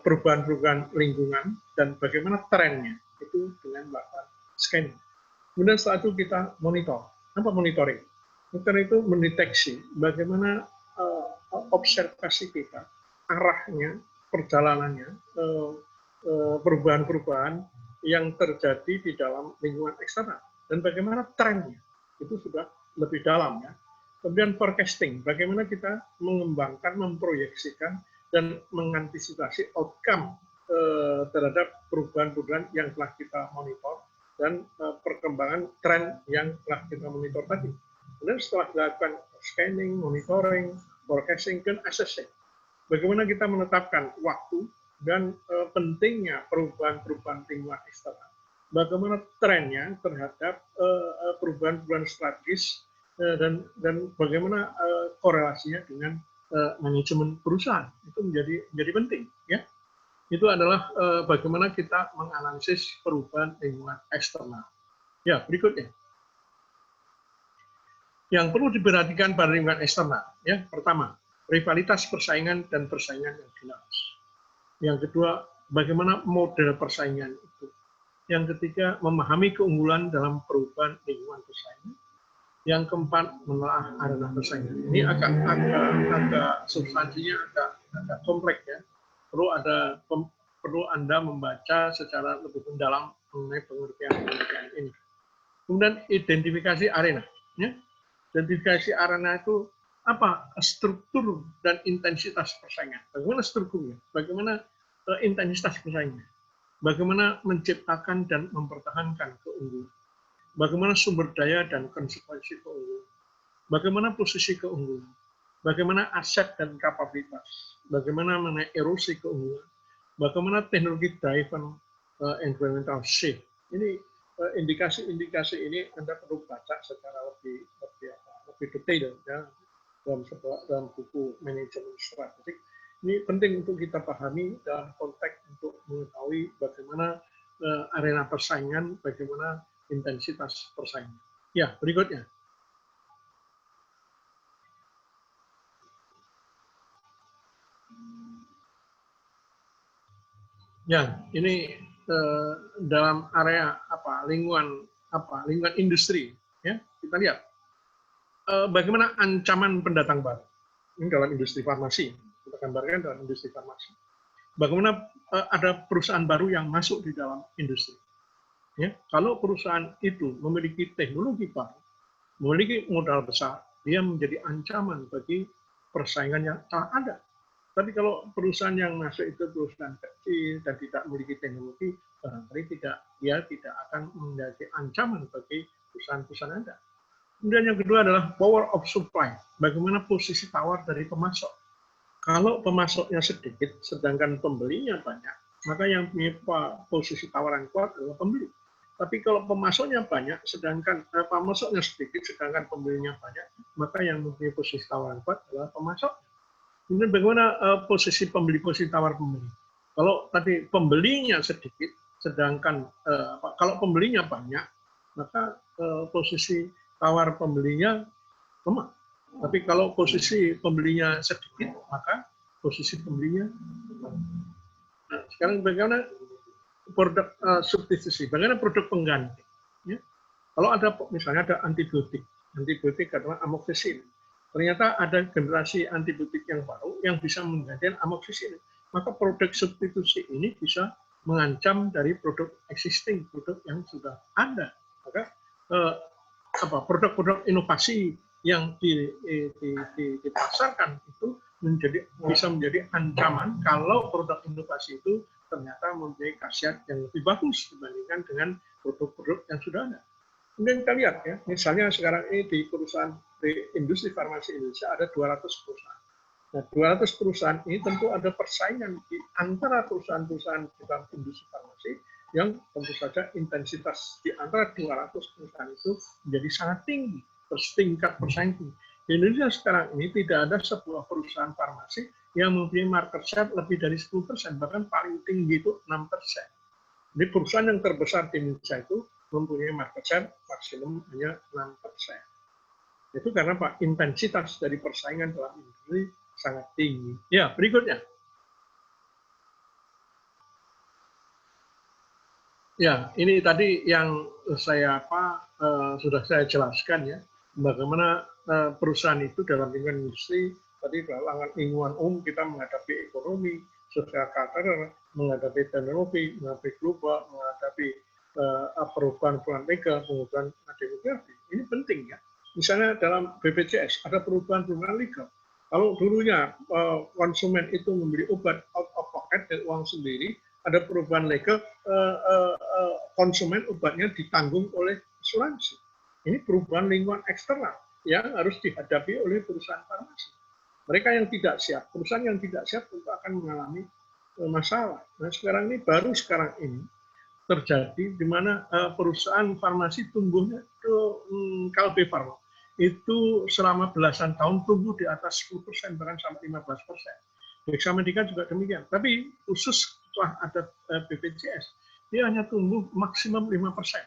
perubahan-perubahan lingkungan dan bagaimana trennya itu dengan melakukan scanning. Kemudian setelah itu kita monitor. Apa monitoring? Monitoring itu mendeteksi bagaimana observasi kita, arahnya, perjalanannya, perubahan-perubahan yang terjadi di dalam lingkungan eksternal dan bagaimana trennya itu sudah lebih dalam, ya. Kemudian forecasting, bagaimana kita mengembangkan, memproyeksikan dan mengantisipasi outcome terhadap perubahan-perubahan yang telah kita monitor dan perkembangan tren yang telah kita monitor tadi. Kemudian setelah dilakukan scanning, monitoring, forecasting, dan assessing, bagaimana kita menetapkan waktu dan pentingnya perubahan-perubahan lingkungan eksternal, bagaimana trennya terhadap perubahan-perubahan strategis dan bagaimana korelasinya dengan manajemen perusahaan. Itu menjadi penting, ya. Itu adalah bagaimana kita menganalisis perubahan lingkungan eksternal. Ya, berikutnya. Yang perlu diperhatikan pada lingkungan eksternal, ya, pertama, rivalitas persaingan dan persaingan yang dinamis. Yang kedua, bagaimana model persaingan itu. Yang ketiga, memahami keunggulan dalam perubahan lingkungan persaingan. Yang keempat, menelaah arena persaingan. Ini agak substansinya agak kompleks, ya. Perlu Anda membaca secara lebih mendalam mengenai pengertian ini. Kemudian identifikasi arena, ya. Identifikasi arena itu apa? Struktur dan intensitas persaingan. Bagaimana strukturnya? Bagaimana intensitas persaingan? Bagaimana menciptakan dan mempertahankan keunggulan? Bagaimana sumber daya dan konsekuensi keunggulan? Bagaimana posisi keunggulan? Bagaimana aset dan kapabilitas? Bagaimana mengenai erosi keunggulan? Bagaimana teknologi driven environmental shift? Ini indikasi-indikasi ini Anda perlu baca secara lebih detail, ya, dalam buku manajemen strategik. Ini penting untuk kita pahami dalam konteks untuk mengetahui bagaimana arena persaingan, bagaimana intensitas persaingan. Ya, berikutnya. Ya, ini dalam area lingkungan industri, ya. Kita lihat bagaimana ancaman pendatang baru. Ini dalam industri farmasi, kita gambarkan dalam industri farmasi. bagaimana ada perusahaan baru yang masuk di dalam industri. Ya, kalau perusahaan itu memiliki teknologi baru, memiliki modal besar, dia menjadi ancaman bagi persaingan yang telah ada. Tapi kalau perusahaan yang masuk itu perusahaan kecil dan tidak memiliki teknologi, barangkali dia tidak akan menjadi ancaman bagi perusahaan-perusahaan Anda. Kemudian yang kedua adalah power of supply. Bagaimana posisi tawar dari pemasok. Kalau pemasoknya sedikit, sedangkan pembelinya banyak, maka yang punya posisi tawar yang kuat adalah pembeli. Tapi kalau pemasoknya banyak, sedangkan pemasoknya sedikit, sedangkan pembelinya banyak, maka yang mempunyai posisi tawar yang kuat adalah pemasok. Kemudian bagaimana posisi pembeli, posisi tawar pembeli. Kalau tadi pembelinya sedikit, sedangkan kalau pembelinya banyak, maka posisi tawar pembelinya lemah. Tapi kalau posisi pembelinya sedikit, maka posisi pembelinya lemah. Nah, sekarang bagaimana produk substitusi, bagaimana produk pengganti. Ya. Kalau ada misalnya ada antibiotik adalah amoxicillin. Ternyata ada generasi antibiotik yang baru yang bisa menggantikan amoxicillin. Maka produk substitusi ini bisa mengancam dari produk existing, produk yang sudah ada. Maka produk-produk inovasi yang dipasarkan itu bisa menjadi ancaman kalau produk inovasi itu ternyata mempunyai khasiat yang lebih bagus dibandingkan dengan produk-produk yang sudah ada. Kemudian kita lihat ya, misalnya sekarang ini di industri farmasi Indonesia ada 200 perusahaan. Nah, 200 perusahaan ini tentu ada persaingan di antara perusahaan-perusahaan di dalam industri farmasi yang tentu saja intensitas di antara 200 perusahaan itu menjadi sangat tinggi, tingkat persaingan. Di Indonesia sekarang ini tidak ada sebuah perusahaan farmasi yang mempunyai market share lebih dari 10%, bahkan paling tinggi itu 6%. Jadi perusahaan yang terbesar di Indonesia itu mempunyai market share maksimum hanya 6%. Itu karena Pak, intensitas dari persaingan dalam industri sangat tinggi. Ya, berikutnya. Ya, ini tadi yang sudah saya jelaskan ya, bagaimana perusahaan itu dalam lingkungan industri, tadi dalam lingkungan umum kita menghadapi ekonomi, sosial cultural, menghadapi teknologi, menghadapi global, menghadapi perubahan legal, perubahan demografi. Ini penting ya. Misalnya dalam BPJS ada perubahan legal. Kalau dulunya konsumen itu membeli obat out of pocket dari uang sendiri, ada perubahan legal, konsumen obatnya ditanggung oleh asuransi. Ini perubahan lingkungan eksternal yang harus dihadapi oleh perusahaan farmasi. Mereka yang tidak siap, perusahaan yang tidak siap tentu akan mengalami masalah. Nah, sekarang ini terjadi di mana perusahaan farmasi tumbuhnya itu Kalbe Farma itu selama belasan tahun tumbuh di atas 10%, bahkan sampai 15%. Desa Medika juga demikian. Tapi khusus setelah ada BPJS, dia hanya tumbuh maksimum 5%.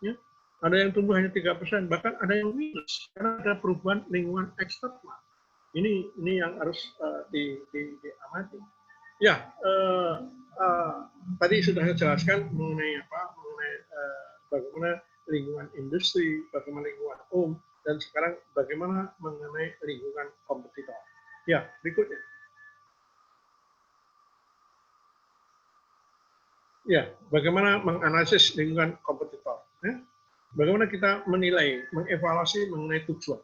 Ya. Ada yang tumbuh hanya 3%, bahkan ada yang minus karena ada perubahan lingkungan eksternal. Ini yang harus diamati. Ya, tadi sudah saya jelaskan mengenai bagaimana lingkungan industri, bagaimana lingkungan umum, dan sekarang bagaimana mengenai lingkungan kompetitor. Ya, berikutnya. Ya, bagaimana menganalisis lingkungan kompetitor. Ya. Bagaimana kita menilai, mengevaluasi mengenai tujuan.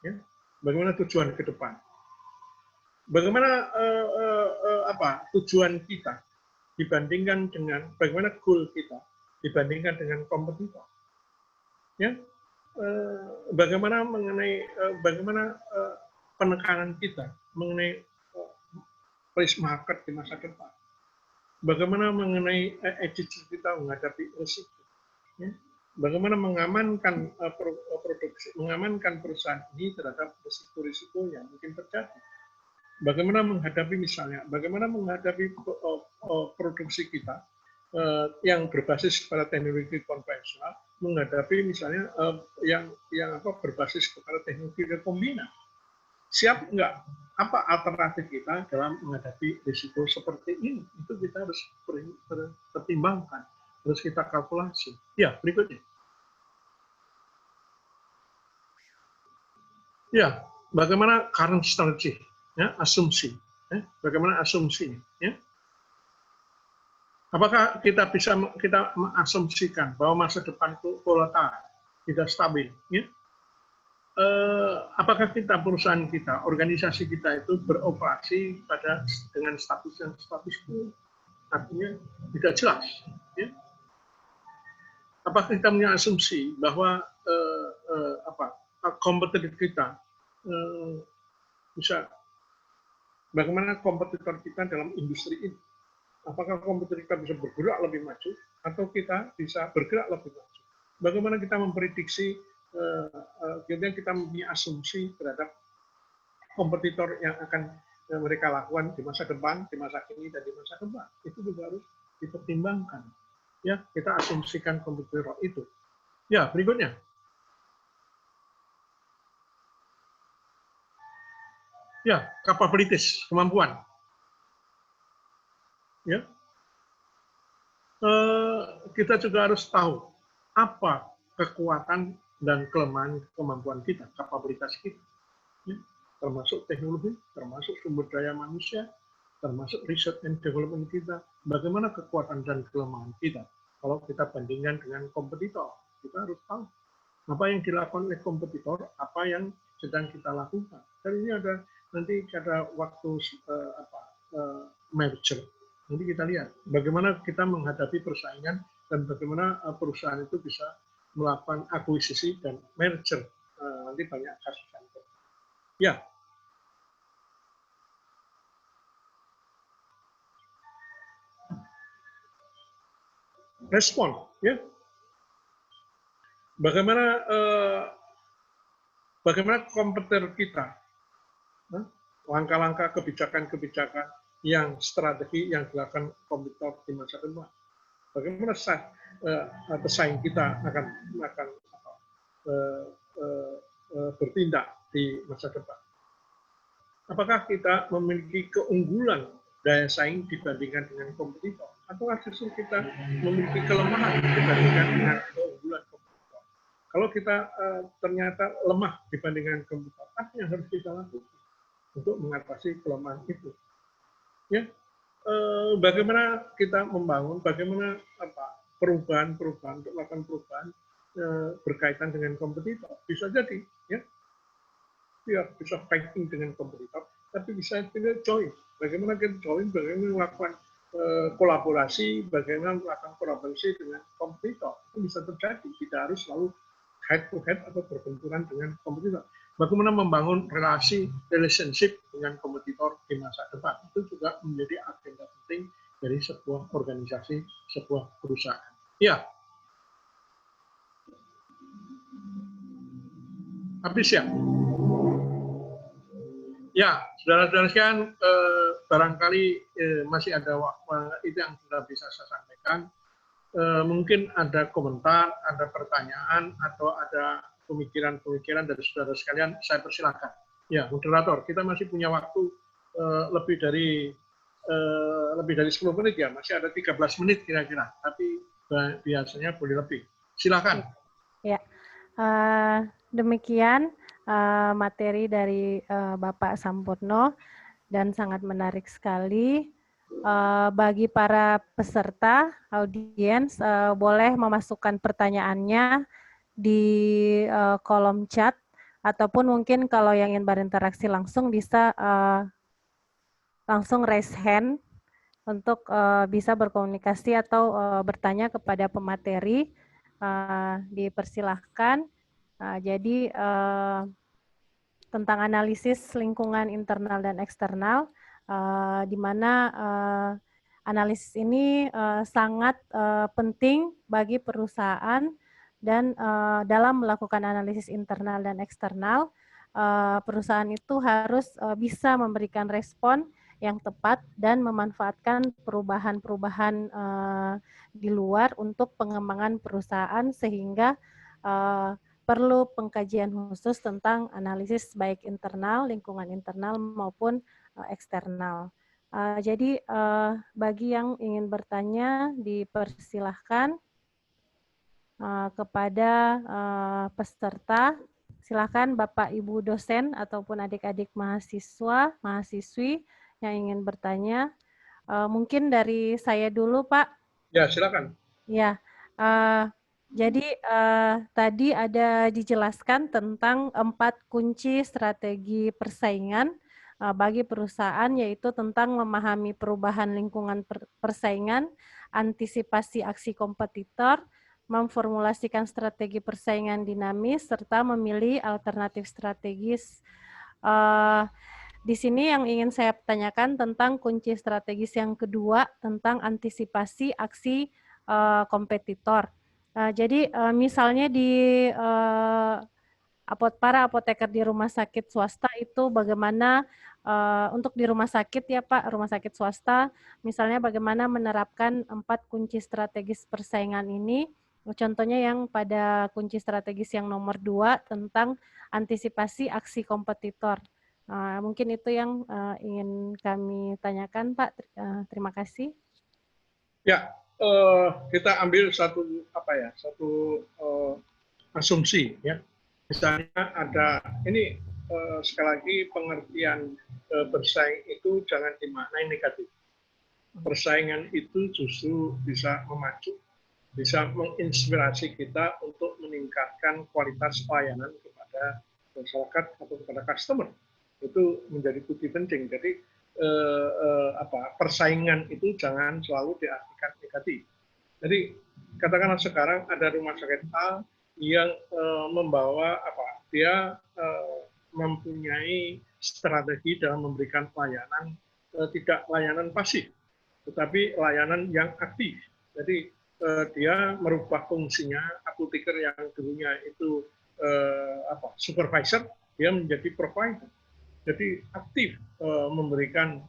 Ya. Bagaimana tujuan ke depan. Bagaimana tujuan kita dibandingkan dengan bagaimana goal kita dibandingkan dengan kompetitor. Ya, bagaimana penekanan kita mengenai price market di masa depan. Bagaimana mengenai attitude kita menghadapi risiko. Ya. Bagaimana mengamankan produksi, mengamankan perusahaan ini terhadap risiko-risiko yang mungkin terjadi. Bagaimana menghadapi misalnya, bagaimana menghadapi produksi kita yang berbasis pada teknologi konvensional, menghadapi misalnya yang berbasis kepada teknologi rekombinasi. Siap enggak? Apa alternatif kita dalam menghadapi risiko seperti ini? Itu kita harus pertimbangkan, harus kita kalkulasi. Ya, berikutnya. Ya, bagaimana current strategy? Ya, asumsi. Ya, bagaimana asumsi? Ya. Apakah kita bisa mengasumsikan bahwa masa depan itu volatile, tidak stabil? Ya? Apakah perusahaan kita, organisasi kita itu beroperasi dengan status yang status quo, artinya tidak jelas? Ya? Apakah kita punya asumsi bahwa kompetitor kita bisa bagaimana kompetitor kita dalam industri ini? Apakah kompetitor kita bisa bergerak lebih maju atau kita bisa bergerak lebih maju? Bagaimana kita memprediksi, kita mempunyai asumsi terhadap kompetitor yang akan mereka lakukan di masa depan, di masa kini, dan di masa depan. Itu juga harus dipertimbangkan. Ya, kita asumsikan kompetitor itu. Ya, berikutnya. Ya, capabilities, kemampuan. Ya, kita juga harus tahu apa kekuatan dan kelemahan kemampuan kita, kapabilitas kita, ya, termasuk teknologi, termasuk sumber daya manusia, termasuk research and development kita, bagaimana kekuatan dan kelemahan kita. Kalau kita bandingkan dengan kompetitor, kita harus tahu apa yang dilakukan oleh kompetitor, apa yang sedang kita lakukan. Dan ini nanti ada waktu merger. Nanti kita lihat bagaimana kita menghadapi persaingan dan bagaimana perusahaan itu bisa melakukan akuisisi dan merger. Nanti banyak kasus contoh. Ya. Respon, ya. Bagaimana kompetitor kita, langkah-langkah kebijakan-kebijakan yang strategi yang dilakukan kompetitor di masa depan. Bagaimana pesaing kita akan bertindak di masa depan. Apakah kita memiliki keunggulan daya saing dibandingkan dengan kompetitor? Atau justru kita memiliki kelemahan dibandingkan dengan keunggulan kompetitor? Kalau kita ternyata lemah dibandingkan kompetitor, apa yang harus kita lakukan untuk mengatasi kelemahan itu? Ya, bagaimana kita membangun, bagaimana perubahan-perubahan untuk melakukan perubahan berkaitan dengan kompetitor. Bisa jadi, ya, bisa fighting dengan kompetitor, tapi bisa tidak join. Bagaimana kita join, bagaimana melakukan kolaborasi, bagaimana melakukan kolaborasi dengan kompetitor. Itu bisa terjadi, tidak harus selalu head to head atau berbenturan dengan kompetitor. Bagaimana membangun relationship dengan kompetitor di masa depan. Itu juga menjadi agenda penting dari sebuah organisasi, sebuah perusahaan. Ya. Habis ya? Ya, saudara-saudara sekalian, barangkali masih ada itu yang sudah bisa saya sampaikan. Mungkin ada komentar, ada pertanyaan, atau ada pemikiran-pemikiran dari saudara sekalian, saya persilahkan. Ya, moderator, kita masih punya waktu lebih dari 10 menit ya, masih ada 13 menit kira-kira, tapi biasanya boleh lebih. Silakan. Ya, demikian materi dari Bapak Sampurno dan sangat menarik sekali. Bagi para peserta, audiens, boleh memasukkan pertanyaannya di kolom chat, ataupun mungkin kalau yang ingin berinteraksi langsung bisa langsung raise hand untuk bisa berkomunikasi atau bertanya kepada pemateri. Dipersilahkan. Jadi tentang analisis lingkungan internal dan eksternal, di mana analisis ini sangat penting bagi perusahaan dan dalam melakukan analisis internal dan eksternal, perusahaan itu harus bisa memberikan respon yang tepat dan memanfaatkan perubahan-perubahan di luar untuk pengembangan perusahaan, sehingga perlu pengkajian khusus tentang analisis baik internal, lingkungan internal maupun eksternal. Jadi bagi yang ingin bertanya dipersilahkan kepada peserta. Silakan Bapak Ibu dosen ataupun adik-adik mahasiswa, mahasiswi yang ingin bertanya. Mungkin dari saya dulu Pak. Ya, silakan. Ya, jadi tadi ada dijelaskan tentang 4 kunci strategi persaingan bagi perusahaan, yaitu tentang memahami perubahan lingkungan persaingan, antisipasi aksi kompetitor, memformulasikan strategi persaingan dinamis, serta memilih alternatif strategis. Di sini yang ingin saya tanyakan tentang kunci strategis yang kedua, tentang antisipasi aksi kompetitor. Jadi misalnya di para apoteker di rumah sakit swasta itu bagaimana untuk di rumah sakit ya Pak, rumah sakit swasta, misalnya bagaimana menerapkan 4 kunci strategis persaingan ini. Contohnya yang pada kunci strategis yang nomor 2 tentang antisipasi aksi kompetitor. Mungkin itu yang ingin kami tanyakan Pak. Terima kasih. Ya, kita ambil satu asumsi ya. Misalnya ada ini sekali lagi pengertian bersaing itu jangan dimaknai negatif. Persaingan itu justru bisa memacu, bisa menginspirasi kita untuk meningkatkan kualitas pelayanan kepada masyarakat atau kepada customer. Itu menjadi kunci penting. Jadi persaingan itu jangan selalu diartikan negatif. Jadi katakanlah sekarang ada rumah sakit A yang membawa dia mempunyai strategi dalam memberikan pelayanan, tidak layanan pasif, tetapi layanan yang aktif. Jadi dia merubah fungsinya apoteker yang dulunya itu supervisor, dia menjadi provider. Jadi aktif memberikan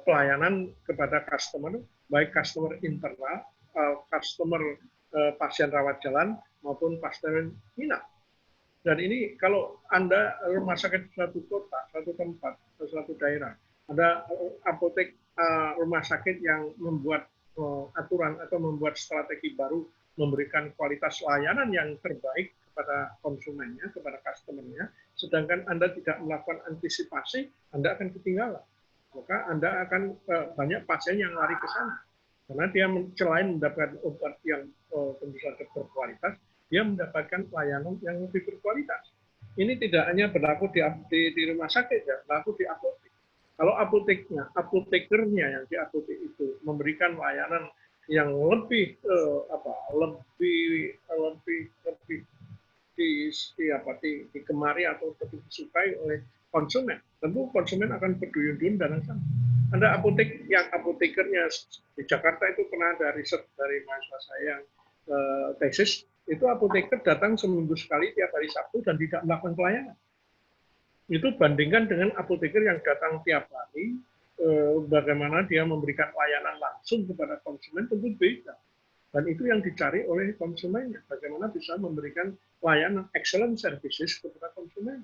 pelayanan kepada customer, baik customer internal, customer pasien rawat jalan maupun pasien inap. Dan ini kalau Anda rumah sakit suatu kota, suatu tempat, suatu daerah, ada apotek rumah sakit yang membuat aturan atau membuat strategi baru memberikan kualitas layanan yang terbaik kepada konsumennya, kepada customernya, sedangkan Anda tidak melakukan antisipasi, Anda akan ketinggalan. Maka Anda akan banyak pasien yang lari ke sana. Karena dia selain mendapatkan obat yang tentu saja berkualitas, dia mendapatkan pelayanan yang lebih berkualitas. Ini tidak hanya berlaku di rumah sakit, ya, berlaku di apotek. Kalau apotekernya yang di apotek itu memberikan layanan yang lebih digemari atau lebih disukai oleh konsumen, tentu konsumen akan berduyun-duyun dan sana. Ada apotekernya di Jakarta itu pernah ada riset dari mahasiswa saya yang tesis, itu apoteker datang seminggu sekali tiap hari Sabtu dan tidak melakukan pelayanan. Itu bandingkan dengan apoteker yang datang tiap hari, bagaimana dia memberikan layanan langsung kepada konsumen, tentu beda. Dan itu yang dicari oleh konsumennya, bagaimana bisa memberikan layanan excellent services kepada konsumen.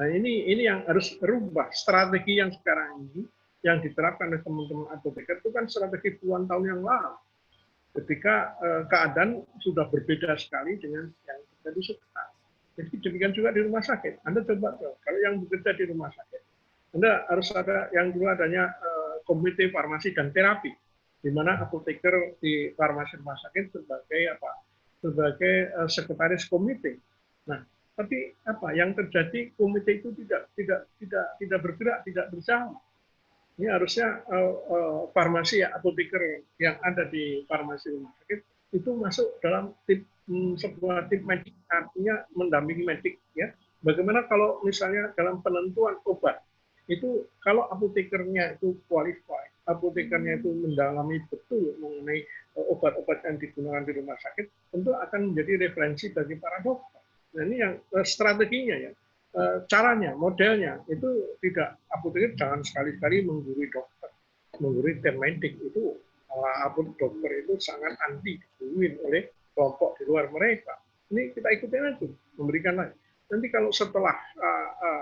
Nah ini yang harus berubah. Strategi yang sekarang ini yang diterapkan oleh teman-teman apoteker itu kan strategi puluhan tahun yang lalu. Ketika keadaan sudah berbeda sekali dengan yang terjadi sekarang. Jadi demikian juga di rumah sakit. Anda coba kalau yang bekerja di rumah sakit, Anda harus ada yang dulu adanya komite farmasi dan terapi, di mana apoteker di farmasi rumah sakit sebagai sekretaris komite. Nah, tapi yang terjadi komite itu tidak bergerak, tidak berjalan. Ini harusnya farmasi ya, apoteker yang ada di farmasi rumah sakit itu masuk dalam sebuah tim medik, artinya mendampingi medik ya. Bagaimana kalau misalnya dalam penentuan obat itu kalau apotekernya itu qualified, apotekernya itu mendalami betul mengenai obat-obat yang digunakan di rumah sakit, tentu akan menjadi referensi bagi para dokter. Nah ini yang strateginya ya. Caranya, modelnya itu tidak, apoteker jangan sekali-kali menggurui dokter, menggurui tim medik itu. Dokter itu sangat anti diguruin oleh kelompok di luar mereka. Ini kita ikutin aja, memberikan lagi. Nanti kalau setelah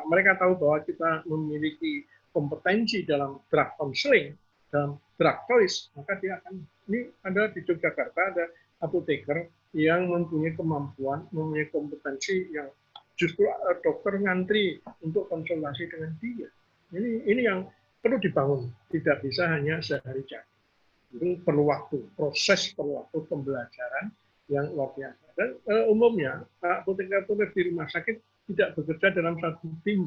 mereka tahu bahwa kita memiliki kompetensi dalam drug counseling, dalam drug choice, maka dia akan, ini ada di Yogyakarta ada apoteker yang mempunyai kemampuan, mempunyai kompetensi yang justru dokter ngantri untuk konsultasi dengan dia. Ini yang perlu dibangun, tidak bisa hanya sehari jadi. Itu perlu waktu, proses perlu waktu pembelajaran yang luar biasa. Dan umumnya apoteker di rumah sakit tidak bekerja dalam satu tim,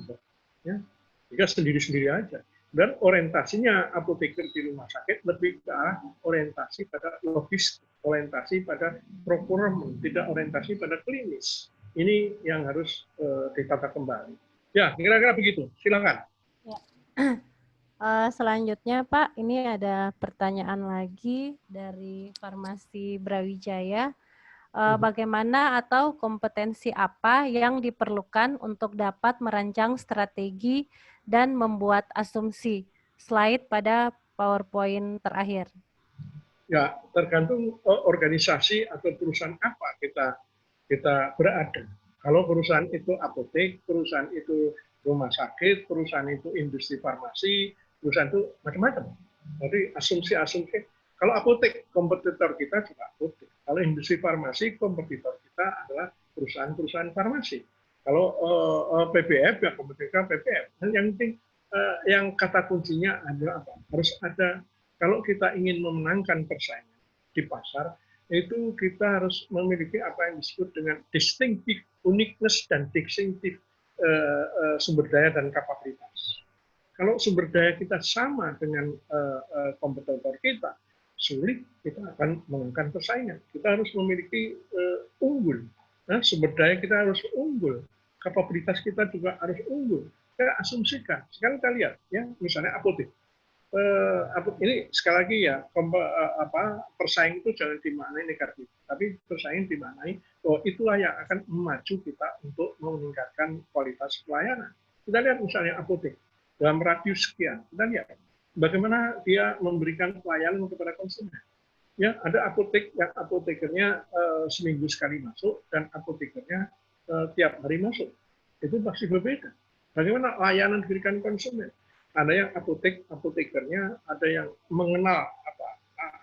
ya, jika sendiri-sendiri aja. Dan orientasinya apoteker di rumah sakit lebih ke arah orientasi pada logistik, orientasi pada procurement, tidak orientasi pada klinis. Ini yang harus ditata kembali. Ya, kira-kira begitu. Silakan. Ya. Selanjutnya Pak, ini ada pertanyaan lagi dari Farmasi Brawijaya. Bagaimana atau kompetensi apa yang diperlukan untuk dapat merancang strategi dan membuat asumsi? Slide pada PowerPoint terakhir. Ya, tergantung organisasi atau perusahaan apa kita berada. Kalau perusahaan itu apotek, perusahaan itu rumah sakit, perusahaan itu industri farmasi, perusahaan itu macam-macam. Jadi asumsi-asumsi. Kalau apotek, kompetitor kita juga apotek. Kalau industri farmasi, kompetitor kita adalah perusahaan-perusahaan farmasi. Kalau PBF, ya kompetitor PBF. Dan yang penting, yang kata kuncinya adalah apa? Harus ada, kalau kita ingin memenangkan persaingan di pasar, itu kita harus memiliki apa yang disebut dengan distinctive uniqueness dan distinctive sumber daya dan kapabilitas. Kalau sumber daya kita sama dengan kompetitor kita, sulit kita akan menangkan persaingan. Kita harus memiliki unggul. Nah, sumber daya kita harus unggul. Kapabilitas kita juga harus unggul. Kita asumsikan. Sekarang kita lihat, ya, misalnya apotek. Ini sekali lagi ya, persaing itu jangan dimaknai negatif, tapi persaing dimaknai bahwa itulah yang akan memacu kita untuk meningkatkan kualitas pelayanan. Kita lihat misalnya apotek dalam radius sekian, kita lihat bagaimana dia memberikan pelayanan kepada konsumen. Ya, ada apotek yang apotekernya seminggu sekali masuk dan apotekernya tiap hari masuk. Itu pasti berbeda. Bagaimana layanan diberikan konsumen? Ada yang apotekernya, ada yang mengenal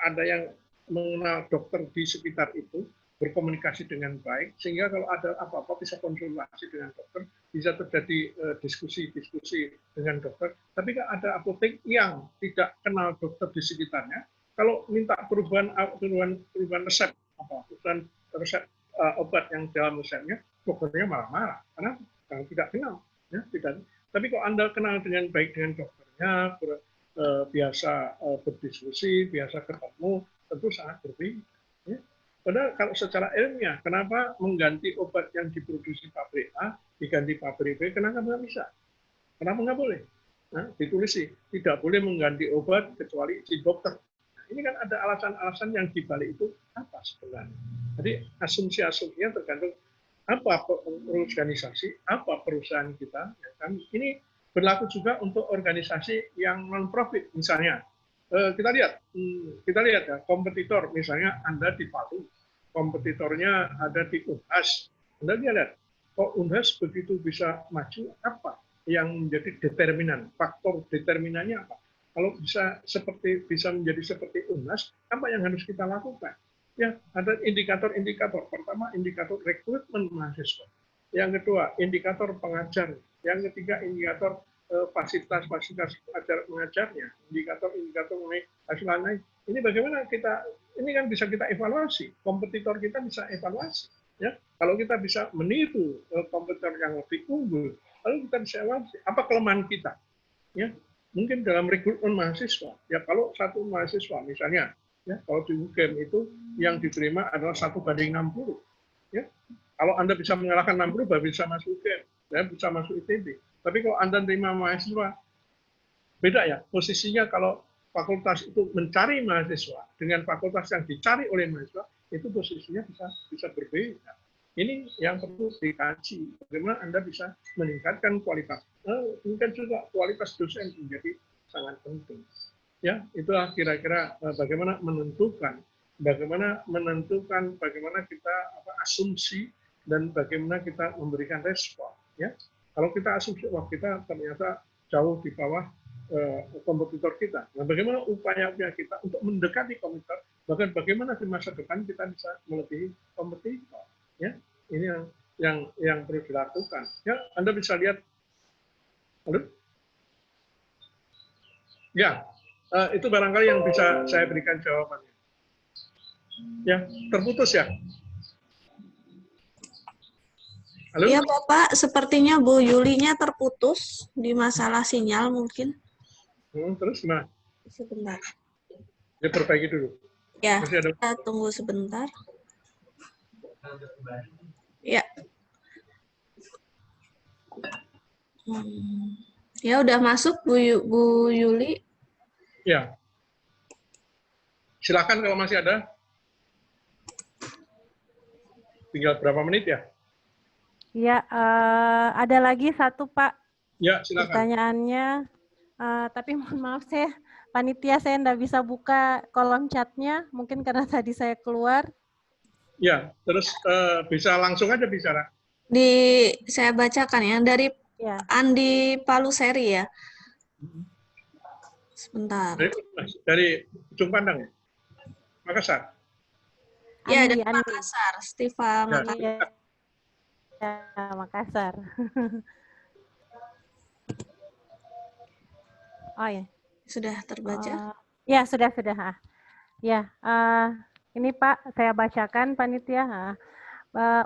ada yang mengenal dokter di sekitar itu, berkomunikasi dengan baik, sehingga kalau ada apa-apa bisa konsultasi dengan dokter, bisa terjadi diskusi-diskusi dengan dokter. Tapi kan ada apotek yang tidak kenal dokter di sekitarnya, kalau minta perubahan resep, perubahan resep obat yang dalam resepnya, dokternya marah-marah karena tidak kenal, ya, tidak. Tapi kalau Anda kenal dengan baik dengan dokternya, biasa berdiskusi, biasa ketemu, tentu sangat berbeda. Ya. Padahal kalau secara ilmiah, kenapa mengganti obat yang diproduksi pabrik A diganti pabrik B? Kenapa nggak bisa? Kenapa nggak boleh? Nah, ditulis sih, tidak boleh mengganti obat kecuali si dokter. Nah, ini kan ada alasan-alasan yang dibalik itu apa sebenarnya? Jadi asumsi-asumsinya tergantung apa organisasi, apa perusahaan kita. Ya kan? Ini berlaku juga untuk organisasi yang non-profit. Misalnya, kita lihat ya, kompetitor, misalnya Anda di Palu, kompetitornya ada di Unhas. Anda lihat, kok Unhas begitu bisa maju, apa yang menjadi determinan, faktor determinannya apa? Kalau bisa menjadi seperti Unhas, apa yang harus kita lakukan? Ya, ada indikator-indikator. Pertama, indikator rekrutmen mahasiswa. Yang kedua, indikator pengajar. Yang ketiga, indikator fasilitas-fasilitas mengajarnya. Indikator-indikator mengenai hasil naik. Ini bagaimana ini kan bisa kita evaluasi. Kompetitor kita bisa evaluasi. Ya, kalau kita bisa meniru kompetitor yang lebih unggul, lalu kita bisa evaluasi apa kelemahan kita. Ya, mungkin dalam rekrutmen mahasiswa. Ya, kalau satu mahasiswa misalnya, ya, kalau di UGM itu yang diterima adalah 1:60. Ya. Kalau Anda bisa mengalahkan 60, baru bisa masuk UGM, ya, bisa masuk ITB. Tapi kalau Anda terima mahasiswa, beda ya, posisinya kalau fakultas itu mencari mahasiswa dengan fakultas yang dicari oleh mahasiswa, itu posisinya bisa berbeda. Ini yang perlu dikaji, bagaimana Anda bisa meningkatkan kualitas. Mungkin juga kualitas dosen menjadi sangat penting. Ya, itulah kira-kira bagaimana menentukan bagaimana kita asumsi dan bagaimana kita memberikan respon. Ya, kalau kita asumsi wah kita ternyata jauh di bawah kompetitor kita. Nah, bagaimana upaya-upaya kita untuk mendekati kompetitor, bahkan bagaimana di masa depan kita bisa melebihi kompetitor. Ya, ini yang perlu dilakukan. Ya, Anda bisa lihat. Halo? Ya. Itu barangkali yang bisa saya berikan jawabannya. Ya, terputus ya? Halo? Iya Bapak, sepertinya Bu Yulinya terputus di masalah sinyal mungkin. Terus gimana? Sebentar. Diperbaiki dulu. Ya, Masih ada. kita tunggu sebentar. Ya. Ya udah masuk Bu Yuli. Ya. Silakan kalau masih ada. Tinggal berapa menit ya? Ya, ada lagi satu Pak. Ya, silakan. Pertanyaannya, tapi mohon maaf panitia saya nggak bisa buka kolom chatnya, mungkin karena tadi saya keluar. Ya, terus bisa langsung aja bicara. Saya bacakan ya dari Andi Paluseri ya. Sebentar. Dari Ujung Pandang ya? Makassar? Ya, dari Makassar. Stiva Makassar. Ya, Makassar. Oh ya. Sudah terbaca? Ya, sudah. Ya, ini Pak, saya bacakan panitia.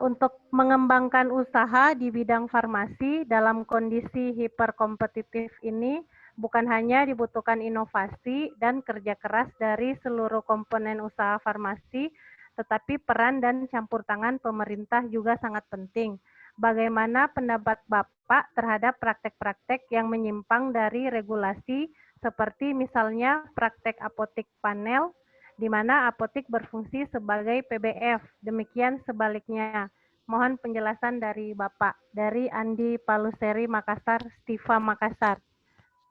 Untuk mengembangkan usaha di bidang farmasi dalam kondisi hiperkompetitif ini, bukan hanya dibutuhkan inovasi dan kerja keras dari seluruh komponen usaha farmasi, tetapi peran dan campur tangan pemerintah juga sangat penting. Bagaimana pendapat Bapak terhadap praktek-praktek yang menyimpang dari regulasi, seperti misalnya praktek apotik panel, di mana apotik berfungsi sebagai PBF. Demikian sebaliknya. Mohon penjelasan dari Bapak. Dari Andi Paluseri Makassar, Stiva Makassar.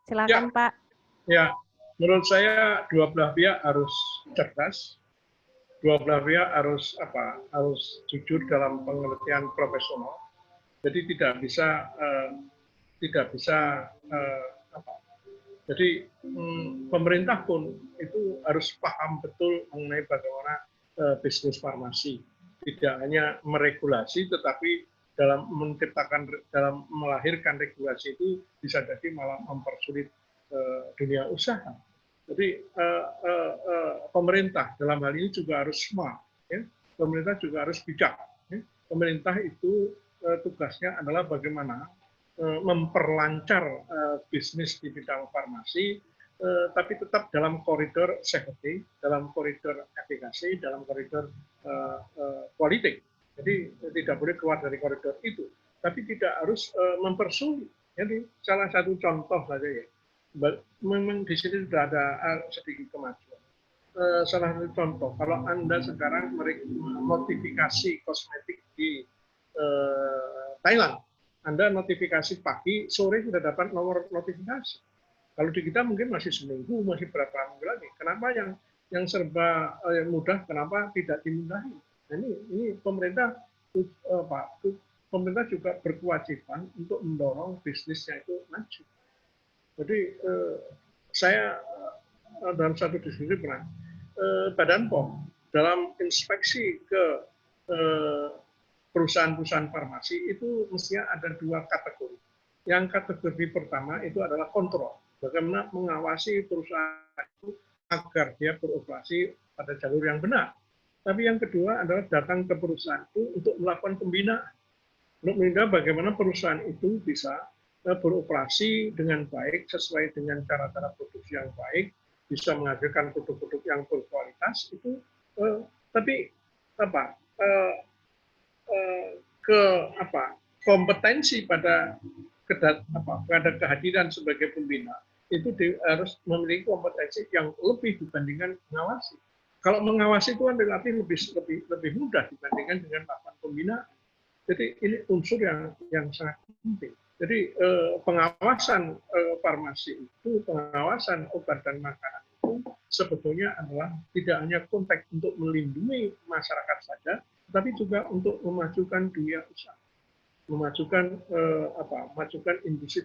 Silakan ya, Pak. Ya, menurut saya dua belah pihak harus cerdas. Dua belah pihak harus jujur dalam pengertian profesional. Jadi tidak bisa jadi pemerintah pun itu harus paham betul mengenai bagaimana bisnis farmasi. Tidak hanya meregulasi, tetapi dalam melahirkan regulasi itu bisa jadi malah mempersulit dunia usaha. Jadi pemerintah dalam hal ini juga harus smart. Ya. Pemerintah juga harus bijak. Ya. Pemerintah itu tugasnya adalah bagaimana memperlancar bisnis di bidang farmasi, tapi tetap dalam koridor safety, dalam koridor efikasi, dalam koridor politik. Jadi tidak boleh keluar dari koridor itu, tapi tidak harus mempersulit. Jadi salah satu contoh saja ya, memang di sini sudah ada sedikit kemajuan. Salah satu contoh, kalau Anda sekarang notifikasi kosmetik di Thailand, Anda notifikasi pagi, sore sudah dapat nomor notifikasi. Kalau di kita mungkin masih seminggu, masih berapa minggu lagi. Kenapa yang serba mudah, kenapa tidak dimudahi? Nah, ini pemerintah juga berkewajiban untuk mendorong bisnisnya itu maju. Jadi saya dalam satu diskusi pernah, Badan POM dalam inspeksi ke perusahaan-perusahaan farmasi itu mestinya ada dua kategori. Yang kategori pertama itu adalah kontrol. Bagaimana mengawasi perusahaan itu agar dia beroperasi pada jalur yang benar. Tapi yang kedua adalah datang ke perusahaan itu untuk melakukan pembinaan. Untuk menindak bagaimana perusahaan itu bisa beroperasi dengan baik, sesuai dengan cara-cara produksi yang baik, bisa menghasilkan produk-produk yang berkualitas, itu tapi kompetensi pada kehadiran sebagai pembina itu harus memiliki kompetensi yang lebih dibandingkan mengawasi. Kalau mengawasi itu kan relatif lebih mudah dibandingkan dengan melakukan pembinaan. Jadi ini unsur yang sangat penting. Jadi pengawasan farmasi itu, pengawasan obat dan makanan itu sebetulnya adalah tidak hanya konteks untuk melindungi masyarakat saja, tapi juga untuk memajukan dunia usaha, memajukan industri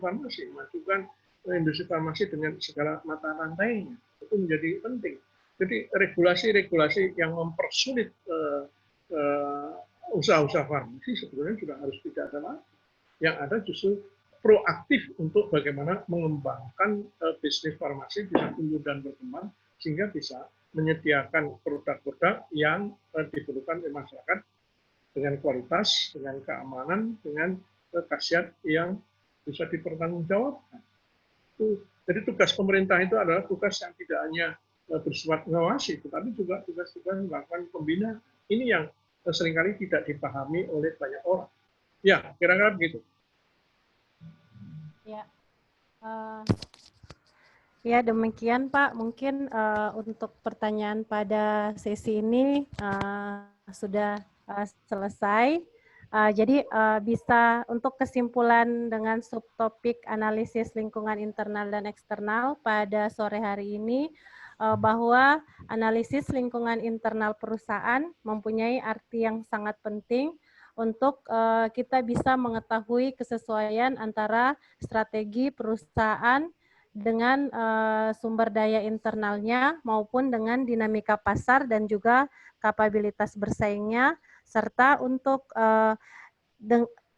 farmasi dengan segala mata rantainya. Itu menjadi penting. Jadi regulasi-regulasi yang mempersulit usaha-usaha farmasi sebetulnya juga harus tidak ada lagi. Yang ada justru proaktif untuk bagaimana mengembangkan bisnis farmasi bisa tumbuh dan berkembang sehingga bisa menyediakan produk-produk yang diperlukan oleh masyarakat dengan kualitas, dengan keamanan, dengan khasiat yang bisa dipertanggungjawabkan. Jadi tugas pemerintah itu adalah tugas yang tidak hanya bersifat mengawasi, tetapi juga tugas-tugas melakukan pembinaan. Ini yang seringkali tidak dipahami oleh banyak orang. Ya, kira-kira begitu. Ya, ya demikian Pak. Mungkin untuk pertanyaan pada sesi ini sudah selesai. Jadi bisa untuk kesimpulan dengan subtopik analisis lingkungan internal dan eksternal pada sore hari ini, bahwa analisis lingkungan internal perusahaan mempunyai arti yang sangat penting untuk kita bisa mengetahui kesesuaian antara strategi perusahaan dengan sumber daya internalnya maupun dengan dinamika pasar dan juga kapabilitas bersaingnya, serta untuk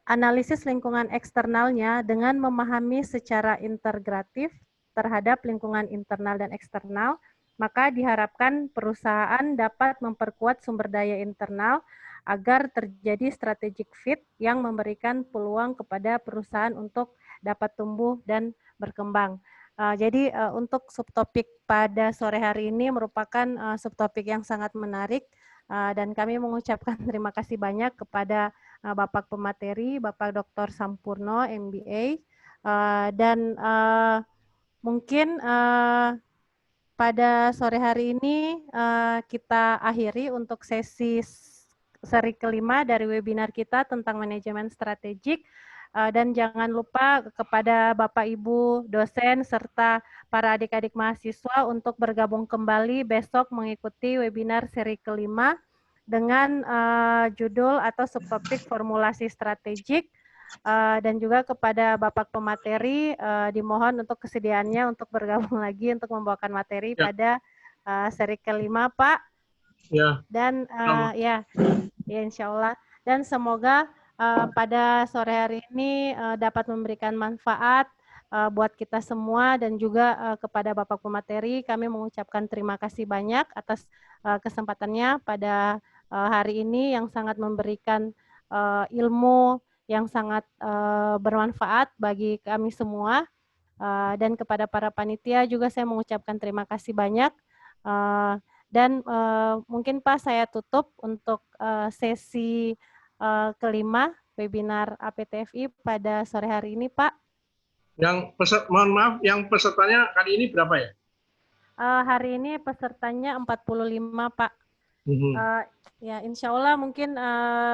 analisis lingkungan eksternalnya dengan memahami secara integratif terhadap lingkungan internal dan eksternal, maka diharapkan perusahaan dapat memperkuat sumber daya internal agar terjadi strategic fit yang memberikan peluang kepada perusahaan untuk dapat tumbuh dan berkembang. Jadi untuk subtopik pada sore hari ini merupakan subtopik yang sangat menarik dan kami mengucapkan terima kasih banyak kepada Bapak Pemateri, Bapak Dr. Sampurno, MBA, dan mungkin pada sore hari ini kita akhiri untuk seri kelima dari webinar kita tentang manajemen strategik. Dan jangan lupa kepada Bapak Ibu dosen serta para adik-adik mahasiswa untuk bergabung kembali besok mengikuti webinar seri kelima dengan judul atau subtopik formulasi strategik, dan juga kepada Bapak Pemateri dimohon untuk kesediaannya untuk bergabung lagi untuk membawakan materi pada seri kelima, Pak. Ya. Dan ya insya Allah. Dan semoga pada sore hari ini dapat memberikan manfaat buat kita semua dan juga kepada Bapak Pemateri. Kami mengucapkan terima kasih banyak atas kesempatannya pada hari ini yang sangat memberikan ilmu yang sangat bermanfaat bagi kami semua. Dan kepada para panitia juga saya mengucapkan terima kasih banyak. Dan mungkin Pak saya tutup untuk sesi kelima webinar APTFI pada sore hari ini, Pak. Mohon maaf, yang pesertanya kali ini berapa ya? Hari ini pesertanya 45, Pak. Ya, insya Allah mungkin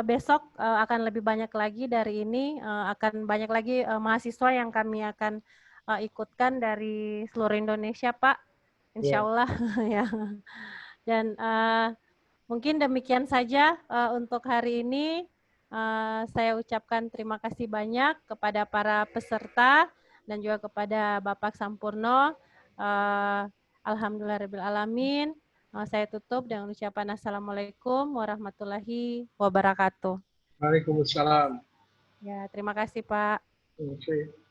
besok akan lebih banyak lagi dari ini, akan banyak lagi mahasiswa yang kami akan ikutkan dari seluruh Indonesia, Pak. Insya Allah. Ya. Dan mungkin demikian saja untuk hari ini. Saya ucapkan terima kasih banyak kepada para peserta dan juga kepada Bapak Sampurno. Alhamdulillahirrahmanirrahim. Saya tutup dengan ucapan Assalamualaikum warahmatullahi wabarakatuh. Waalaikumsalam. Ya, terima kasih Pak. Terima kasih.